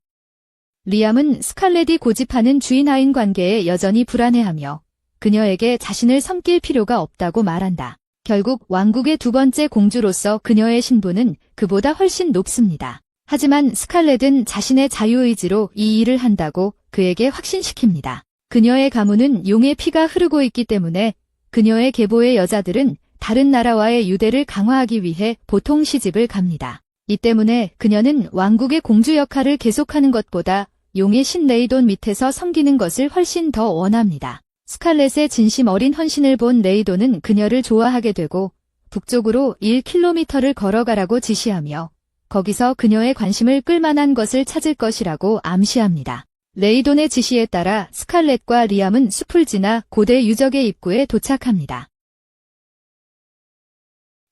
리암은 스칼렛이 고집하는 주인-하인 관계에 여전히 불안해하며 그녀에게 자신을 섬길 필요가 없다고 말한다. 결국 왕국의 두 번째 공주로서 그녀의 신분은 그보다 훨씬 높습니다. 하지만 스칼렛은 자신의 자유의지로 이 일을 한다고 그에게 확신시킵니다. 그녀의 가문은 용의 피가 흐르고 있기 때문에 그녀의 계보의 여자들은 다른 나라와의 유대를 강화하기 위해 보통 시집을 갑니다. 이 때문에 그녀는 왕국의 공주 역할을 계속하는 것보다 용의 신 레이돈 밑에서 섬기는 것을 훨씬 더 원합니다. 스칼렛의 진심 어린 헌신을 본 레이돈은 그녀를 좋아하게 되고 북쪽으로 1km를 걸어가라고 지시하며 거기서 그녀의 관심을 끌만한 것을 찾을 것이라고 암시합니다. 레이돈의 지시에 따라 스칼렛과 리암은 숲을 지나 고대 유적의 입구에 도착합니다.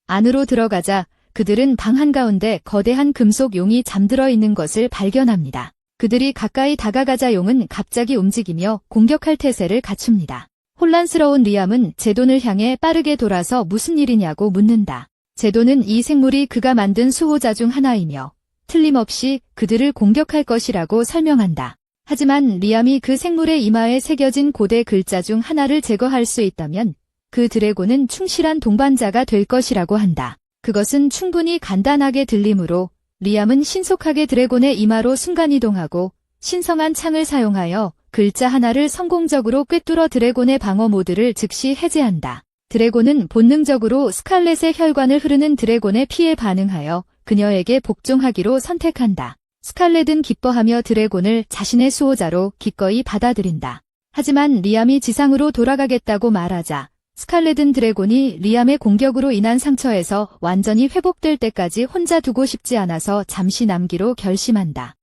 안으로 들어가자 그들은 방 한가운데 거대한 금속 용이 잠들어 있는 것을 발견합니다. 그들이 가까이 다가가자 용은 갑자기 움직이며 공격할 태세를 갖춥니다. 혼란스러운 리암은 제돈을 향해 빠르게 돌아서 무슨 일이냐고 묻는다. 제돈은 이 생물이 그가 만든 수호자 중 하나이며 틀림없이 그들을 공격할 것이라고 설명한다. 하지만 리암이 그 생물의 이마에 새겨진 고대 글자 중 하나를 제거할 수 있다면 그 드래곤은 충실한 동반자가 될 것이라고 한다. 그것은 충분히 간단하게 들리므로 리암은 신속하게 드래곤의 이마로 순간이동하고 신성한 창을 사용하여 글자 하나를 성공적으로 꿰뚫어 드래곤의 방어 모드를 즉시 해제한다. 드래곤은 본능적으로 스칼렛의 혈관을 흐르는 드래곤의 피에 반응하여 그녀에게 복종하기로 선택한다. 스칼렛은 기뻐하며 드래곤을 자신의 수호자로 기꺼이 받아들인다. 하지만 리암이 지상으로 돌아가겠다고 말하자 스칼렛은 드래곤이 리암의 공격으로 인한 상처에서 완전히 회복될 때까지 혼자 두고 싶지 않아서 잠시 남기로 결심한다.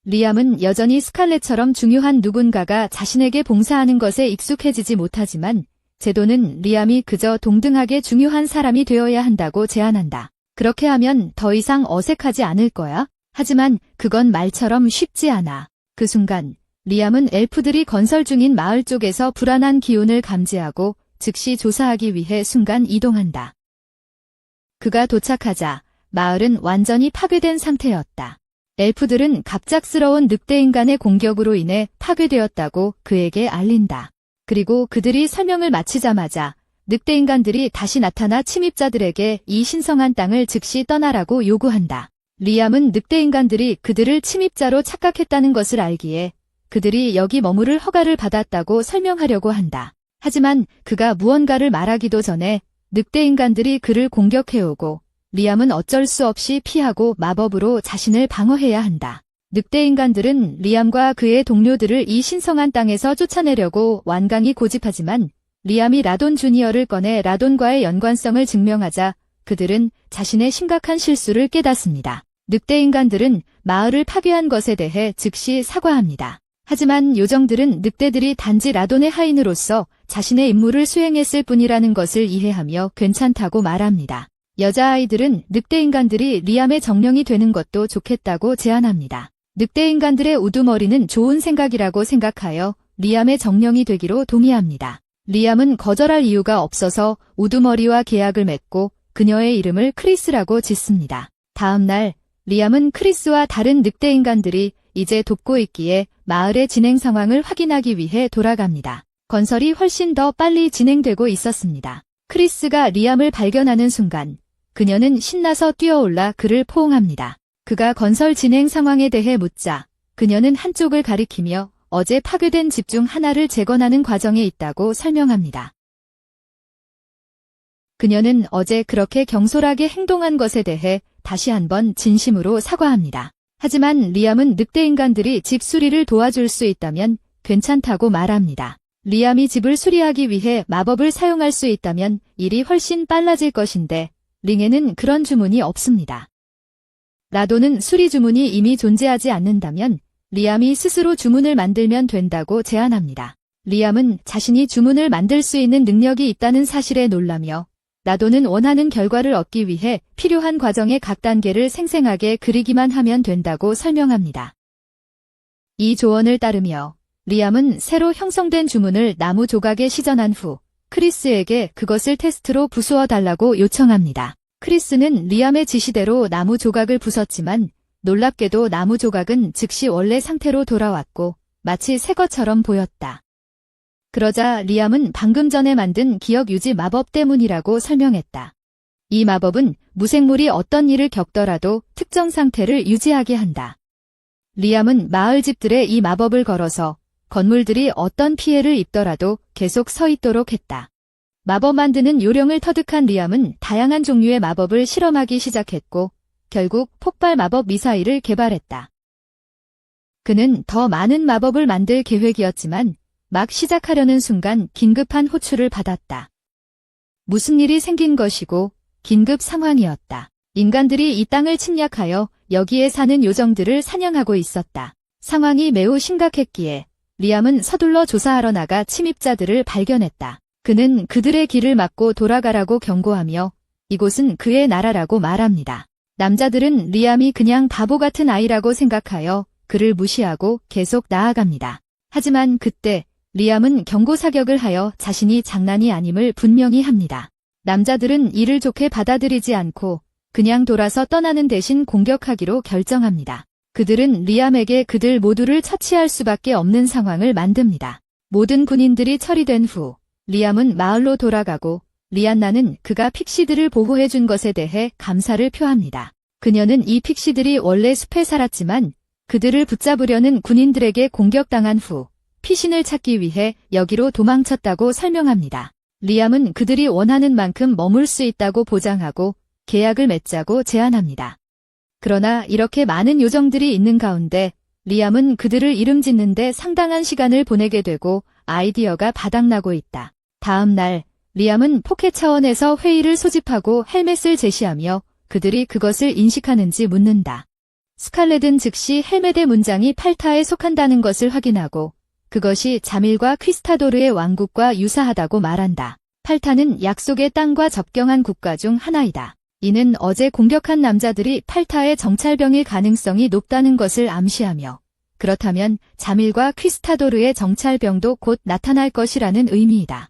리암은 여전히 스칼렛처럼 중요한 누군가가 자신에게 봉사하는 것에 익숙해지지 못하지만 제도는 리암이 그저 동등하게 중요한 사람이 되어야 한다고 제안한다. 그렇게 하면 더 이상 어색하지 않을 거야. 하지만 그건 말처럼 쉽지 않아. 그 순간 리암은 엘프들이 건설 중인 마을 쪽에서 불안한 기운을 감지하고 즉시 조사하기 위해 순간 이동한다. 그가 도착하자 마을은 완전히 파괴된 상태였다. 엘프들은 갑작스러운 늑대인간의 공격으로 인해 파괴되었다고 그에게 알린다. 그리고 그들이 설명을 마치자마자 늑대인간들이 다시 나타나 침입자들에게 이 신성한 땅을 즉시 떠나라고 요구한다. 리암은 늑대인간들이 그들을 침입자로 착각했다는 것을 알기에 그들이 여기 머무를 허가를 받았다고 설명하려고 한다. 하지만 그가 무언가를 말하기도 전에 늑대인간들이 그를 공격해오고 리암은 어쩔 수 없이 피하고 마법으로 자신을 방어해야 한다. 늑대인간들은 리암과 그의 동료들을 이 신성한 땅에서 쫓아내려고 완강히 고집하지만 리암이 라돈 주니어를 꺼내 라돈과의 연관성을 증명하자 그들은 자신의 심각한 실수를 깨닫습니다. 늑대 인간들은 마을을 파괴한 것에 대해 즉시 사과합니다. 하지만 요정들은 늑대들이 단지 라돈의 하인으로서 자신의 임무를 수행했을 뿐이라는 것을 이해하며 괜찮다고 말합니다. 여자아이들은 늑대 인간들이 리암의 정령이 되는 것도 좋겠다고 제안합니다. 늑대 인간들의 우두머리는 좋은 생각이라고 생각하여 리암의 정령이 되기로 동의합니다. 리암은 거절할 이유가 없어서 우두머리와 계약을 맺고 그녀의 이름을 크리스라고 짓습니다. 다음 날 리암은 크리스와 다른 늑대 인간들이 이제 돕고 있기에 마을의 진행 상황을 확인하기 위해 돌아갑니다. 건설이 훨씬 더 빨리 진행되고 있었습니다. 크리스가 리암을 발견하는 순간 그녀는 신나서 뛰어올라 그를 포옹합니다. 그가 건설 진행 상황에 대해 묻자 그녀는 한쪽을 가리키며 어제 파괴된 집 중 하나를 재건하는 과정에 있다고 설명합니다. 그녀는 어제 그렇게 경솔하게 행동한 것에 대해 다시 한번 진심으로 사과합니다. 하지만 리암은 늑대 인간들이 집 수리를 도와줄 수 있다면 괜찮다고 말합니다. 리암이 집을 수리하기 위해 마법을 사용할 수 있다면 일이 훨씬 빨라질 것인데 링에는 그런 주문이 없습니다. 라돈은 수리 주문이 이미 존재하지 않는다면 리암이 스스로 주문을 만들면 된다고 제안합니다. 리암은 자신이 주문을 만들 수 있는 능력이 있다는 사실에 놀라며 라돈은 원하는 결과를 얻기 위해 필요한 과정의 각 단계를 생생하게 그리기만 하면 된다고 설명합니다. 이 조언을 따르며 리암은 새로 형성된 주문을 나무 조각에 시전한 후 크리스에게 그것을 테스트로 부수어 달라고 요청합니다. 크리스는 리암의 지시대로 나무 조각을 부쉈지만 놀랍게도 나무 조각은 즉시 원래 상태로 돌아왔고 마치 새 것처럼 보였다. 그러자 리암은 방금 전에 만든 기억 유지 마법 때문이라고 설명했다. 이 마법은 무생물이 어떤 일을 겪더라도 특정 상태를 유지하게 한다. 리암은 마을 집들에 이 마법을 걸어서 건물들이 어떤 피해를 입더라도 계속 서 있도록 했다. 마법 만드는 요령을 터득한 리암은 다양한 종류의 마법을 실험하기 시작했고 결국 폭발 마법 미사일을 개발했다. 그는 더 많은 마법을 만들 계획이었지만 막 시작하려는 순간 긴급한 호출을 받았다. 무슨 일이 생긴 것이고 긴급 상황이었다. 인간들이 이 땅을 침략하여 여기에 사는 요정들을 사냥하고 있었다. 상황이 매우 심각했기에 리암은 서둘러 조사하러 나가 침입자들을 발견했다. 그는 그들의 길을 막고 돌아가라고 경고하며 이곳은 그의 나라라고 말합니다. 남자들은 리암이 그냥 바보 같은 아이라고 생각하여 그를 무시하고 계속 나아갑니다. 하지만 그때 리암은 경고 사격을 하여 자신이 장난이 아님을 분명히 합니다. 남자들은 이를 좋게 받아들이지 않고 그냥 돌아서 떠나는 대신 공격하기로 결정합니다. 그들은 리암에게 그들 모두를 처치할 수밖에 없는 상황을 만듭니다. 모든 군인들이 처리된 후 리암은 마을로 돌아가고 리안나는 그가 픽시들을 보호해준 것에 대해 감사를 표합니다. 그녀는 이 픽시들이 원래 숲에 살았지만 그들을 붙잡으려는 군인들에게 공격당한 후 피신을 찾기 위해 여기로 도망쳤다고 설명합니다. 리암은 그들이 원하는 만큼 머물 수 있다고 보장하고 계약을 맺자고 제안합니다. 그러나 이렇게 많은 요정들이 있는 가운데 리암은 그들을 이름짓는 데 상당한 시간을 보내게 되고 아이디어가 바닥나고 있다. 다음 날 리암은 포켓 차원에서 회의를 소집하고 헬멧을 제시하며 그들이 그것을 인식하는지 묻는다. 스칼렛은 즉시 헬멧의 문장이 팔타에 속한다는 것을 확인하고 그것이 자밀과 퀴스타도르의 왕국과 유사하다고 말한다. 팔타는 약속의 땅과 접경한 국가 중 하나이다. 이는 어제 공격한 남자들이 팔타의 정찰병일 가능성이 높다는 것을 암시하며 그렇다면 자밀과 퀴스타도르의 정찰병도 곧 나타날 것이라는 의미이다.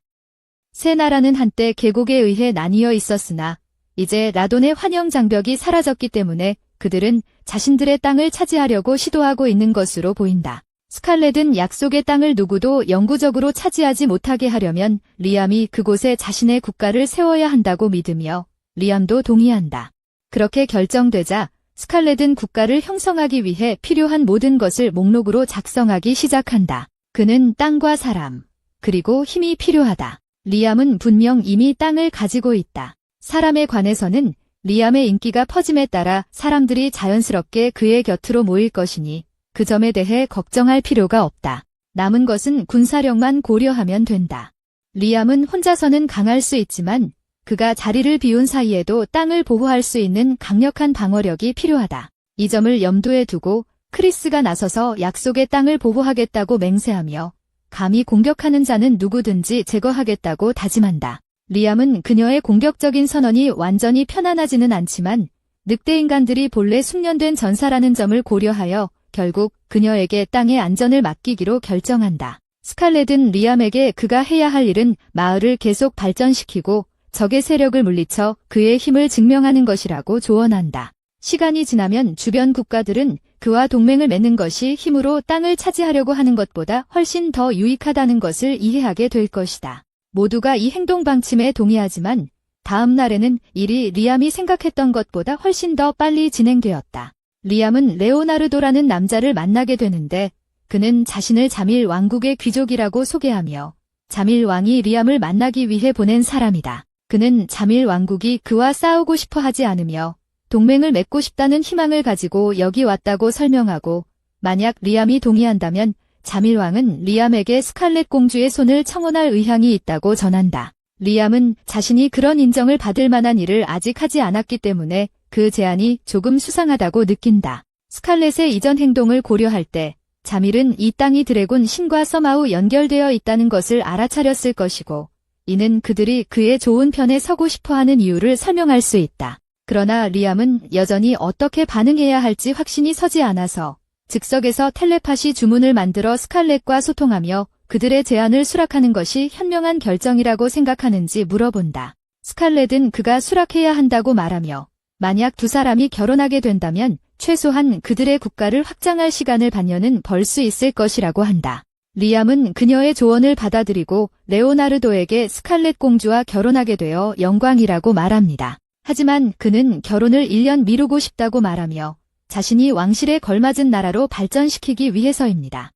세 나라는 한때 계곡에 의해 나뉘어 있었으나 이제 라돈의 환영 장벽이 사라졌기 때문에 그들은 자신들의 땅을 차지하려고 시도하고 있는 것으로 보인다. 스칼렛은 약속의 땅을 누구도 영구적으로 차지하지 못하게 하려면 리암이 그곳에 자신의 국가를 세워야 한다고 믿으며 리암도 동의한다. 그렇게 결정되자 스칼렛은 국가를 형성하기 위해 필요한 모든 것을 목록으로 작성하기 시작한다. 그는 땅과 사람, 그리고 힘이 필요하다. 리암은 분명 이미 땅을 가지고 있다. 사람에 관해서는 리암의 인기가 퍼짐에 따라 사람들이 자연스럽게 그의 곁으로 모일 것이니 그 점에 대해 걱정할 필요가 없다. 남은 것은 군사력만 고려하면 된다. 리암은 혼자서는 강할 수 있지만 그가 자리를 비운 사이에도 땅을 보호할 수 있는 강력한 방어력이 필요하다. 이 점을 염두에 두고 크리스가 나서서 약속의 땅을 보호하겠다고 맹세하며 감히 공격하는 자는 누구든지 제거하겠다고 다짐한다. 리암은 그녀의 공격적인 선언이 완전히 편안하지는 않지만 늑대 인간들이 본래 숙련된 전사라는 점을 고려하여 결국 그녀에게 땅의 안전을 맡기기로 결정한다. 스칼렛은 리암에게 그가 해야 할 일은 마을을 계속 발전시키고 적의 세력을 물리쳐 그의 힘을 증명하는 것이라고 조언한다. 시간이 지나면 주변 국가들은 그와 동맹을 맺는 것이 힘으로 땅을 차지하려고 하는 것보다 훨씬 더 유익하다는 것을 이해하게 될 것이다. 모두가 이 행동 방침에 동의하지만 다음 날에는 일이 리암이 생각했던 것보다 훨씬 더 빨리 진행되었다. 리암은 레오나르도라는 남자를 만나게 되는데 그는 자신을 자밀 왕국의 귀족이라고 소개하며 자밀 왕이 리암을 만나기 위해 보낸 사람이다. 그는 자밀 왕국이 그와 싸우고 싶어 하지 않으며 동맹을 맺고 싶다는 희망을 가지고 여기 왔다고 설명하고 만약 리암이 동의한다면 자밀 왕은 리암에게 스칼렛 공주의 손을 청혼할 의향이 있다고 전한다. 리암은 자신이 그런 인정을 받을 만한 일을 아직 하지 않았기 때문에 그 제안이 조금 수상하다고 느낀다. 스칼렛의 이전 행동을 고려할 때 자밀은 이 땅이 드래곤 신과 서마우 연결되어 있다는 것을 알아차렸을 것이고 이는 그들이 그의 좋은 편에 서고 싶어하는 이유를 설명할 수 있다. 그러나 리암은 여전히 어떻게 반응해야 할지 확신이 서지 않아서 즉석에서 텔레파시 주문을 만들어 스칼렛과 소통하며 그들의 제안을 수락하는 것이 현명한 결정이라고 생각하는지 물어본다. 스칼렛은 그가 수락해야 한다고 말하며 만약 두 사람이 결혼하게 된다면 최소한 그들의 국가를 확장할 시간을 반년은 벌 수 있을 것이라고 한다. 리암은 그녀의 조언을 받아들이고 레오나르도에게 스칼렛 공주와 결혼하게 되어 영광이라고 말합니다. 하지만 그는 결혼을 1년 미루고 싶다고 말하며 자신이 왕실에 걸맞은 나라로 발전시키기 위해서입니다.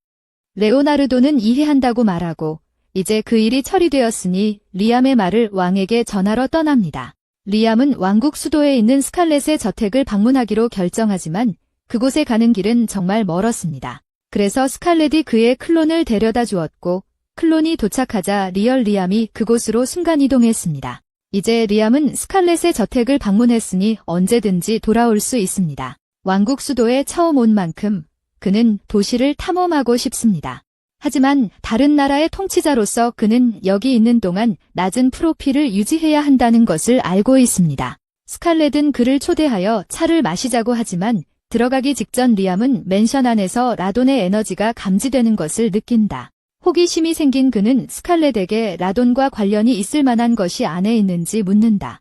레오나르도는 이해한다고 말하고 이제 그 일이 처리되었으니 리암의 말을 왕에게 전하러 떠납니다. 리암은 왕국 수도에 있는 스칼렛의 저택을 방문하기로 결정하지만 그곳에 가는 길은 정말 멀었습니다. 그래서 스칼렛이 그의 클론을 데려다 주었고 클론이 도착하자 리암이 그곳으로 순간이동했습니다. 이제 리암은 스칼렛의 저택을 방문했으니 언제든지 돌아올 수 있습니다. 왕국 수도에 처음 온 만큼 그는 도시를 탐험하고 싶습니다. 하지만 다른 나라의 통치자로서 그는 여기 있는 동안 낮은 프로필을 유지해야 한다는 것을 알고 있습니다. 스칼렛은 그를 초대하여 차를 마시자고 하지만 들어가기 직전 리암은 맨션 안에서 라돈의 에너지가 감지되는 것을 느낀다. 호기심이 생긴 그는 스칼렛에게 라돈과 관련이 있을 만한 것이 안에 있는지 묻는다.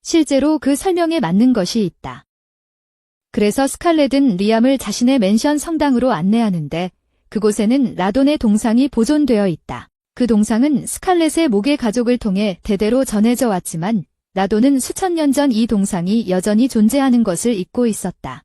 실제로 그 설명에 맞는 것이 있다. 그래서 스칼렛은 리암을 자신의 맨션 성당으로 안내하는데 그곳에는 라돈의 동상이 보존되어 있다. 그 동상은 스칼렛의 목의 가족을 통해 대대로 전해져 왔지만 라돈은 수천 년 전 이 동상이 여전히 존재하는 것을 잊고 있었다.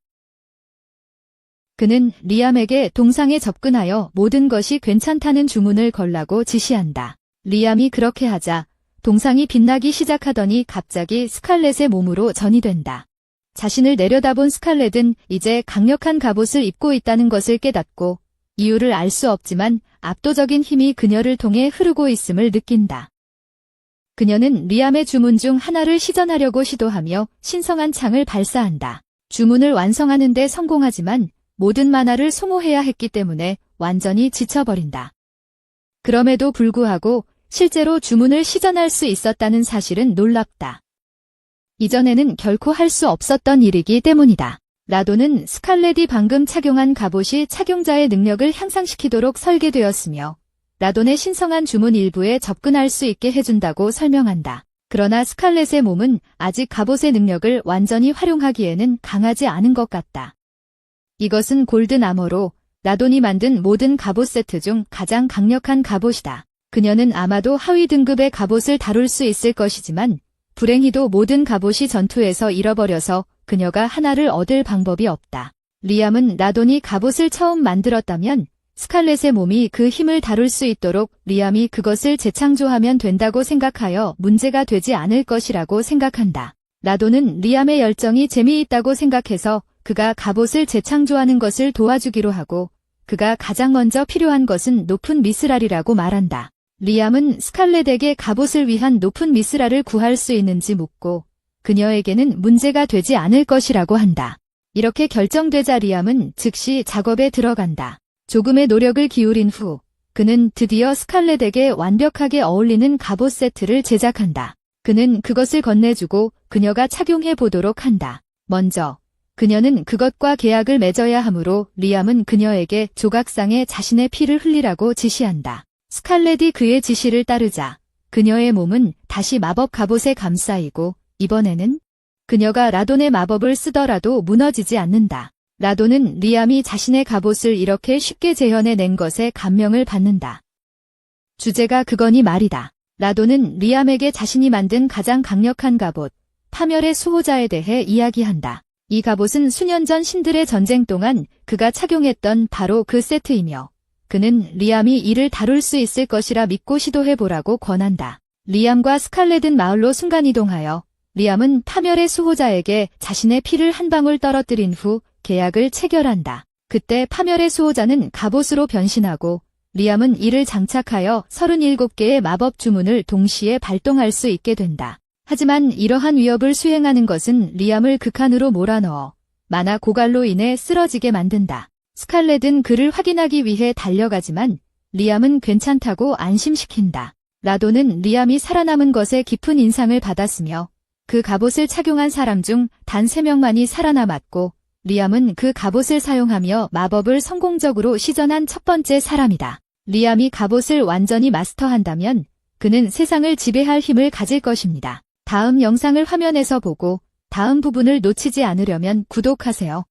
그는 리암에게 동상에 접근하여 모든 것이 괜찮다는 주문을 걸라고 지시한다. 리암이 그렇게 하자 동상이 빛나기 시작하더니 갑자기 스칼렛의 몸으로 전이 된다. 자신을 내려다본 스칼렛은 이제 강력한 갑옷을 입고 있다는 것을 깨닫고 이유를 알 수 없지만 압도적인 힘이 그녀를 통해 흐르고 있음을 느낀다. 그녀는 리암의 주문 중 하나를 시전하려고 시도하며 신성한 창을 발사한다. 주문을 완성하는 데 성공하지만 모든 만화를 소모해야 했기 때문에 완전히 지쳐버린다. 그럼에도 불구하고 실제로 주문을 시전할 수 있었다는 사실은 놀랍다. 이전에는 결코 할 수 없었던 일이기 때문이다. 라돈은 스칼렛이 방금 착용한 갑옷이 착용자의 능력을 향상시키도록 설계되었으며 라돈의 신성한 주문 일부에 접근할 수 있게 해준다고 설명한다. 그러나 스칼렛의 몸은 아직 갑옷의 능력을 완전히 활용하기에는 강하지 않은 것 같다. 이것은 골든 아머로 라돈이 만든 모든 갑옷 세트 중 가장 강력한 갑옷이다. 그녀는 아마도 하위 등급의 갑옷을 다룰 수 있을 것이지만 불행히도 모든 갑옷이 전투에서 잃어버려서 그녀가 하나를 얻을 방법이 없다. 리암은 라돈이 갑옷을 처음 만들었다면 스칼렛의 몸이 그 힘을 다룰 수 있도록 리암이 그것을 재창조하면 된다고 생각하여 문제가 되지 않을 것이라고 생각한다. 라돈은 리암의 열정이 재미있다고 생각해서 그가 갑옷을 재창조하는 것을 도와주기로 하고 그가 가장 먼저 필요한 것은 높은 미스랄이라고 말한다. 리암은 스칼렛에게 갑옷을 위한 높은 미스랄을 구할 수 있는지 묻고 그녀에게는 문제가 되지 않을 것이라고 한다. 이렇게 결정되자 리암은 즉시 작업에 들어간다. 조금의 노력을 기울인 후 그는 드디어 스칼렛에게 완벽하게 어울리는 갑옷 세트를 제작한다. 그는 그것을 건네주고 그녀가 착용해 보도록 한다. 먼저 그녀는 그것과 계약을 맺어야 하므로 리암은 그녀에게 조각상에 자신의 피를 흘리라고 지시한다. 스칼렛이 그의 지시를 따르자 그녀의 몸은 다시 마법 갑옷에 감싸이고 이번에는 그녀가 라돈의 마법을 쓰더라도 무너지지 않는다. 라돈은 리암이 자신의 갑옷을 이렇게 쉽게 재현해낸 것에 감명을 받는다. 주제가 그거니 말이다. 라돈은 리암에게 자신이 만든 가장 강력한 갑옷, 파멸의 수호자에 대해 이야기한다. 이 갑옷은 수년 전 신들의 전쟁 동안 그가 착용했던 바로 그 세트이며 그는 리암이 이를 다룰 수 있을 것이라 믿고 시도해보라고 권한다. 리암과 스칼렛은 마을로 순간이동하여 리암은 파멸의 수호자에게 자신의 피를 한 방울 떨어뜨린 후 계약을 체결한다. 그때 파멸의 수호자는 갑옷으로 변신하고 리암은 이를 장착하여 37개의 마법 주문을 동시에 발동할 수 있게 된다. 하지만 이러한 위협을 수행하는 것은 리암을 극한으로 몰아넣어 만화 고갈로 인해 쓰러지게 만든다. 스칼렛은 그를 확인하기 위해 달려가지만 리암은 괜찮다고 안심시킨다. 라돈은 리암이 살아남은 것에 깊은 인상을 받았으며 그 갑옷을 착용한 사람 중 단 3명만이 살아남았고 리암은 그 갑옷을 사용하며 마법을 성공적으로 시전한 첫 번째 사람이다. 리암이 갑옷을 완전히 마스터한다면 그는 세상을 지배할 힘을 가질 것입니다. 다음 영상을 화면에서 보고 다음 부분을 놓치지 않으려면 구독하세요.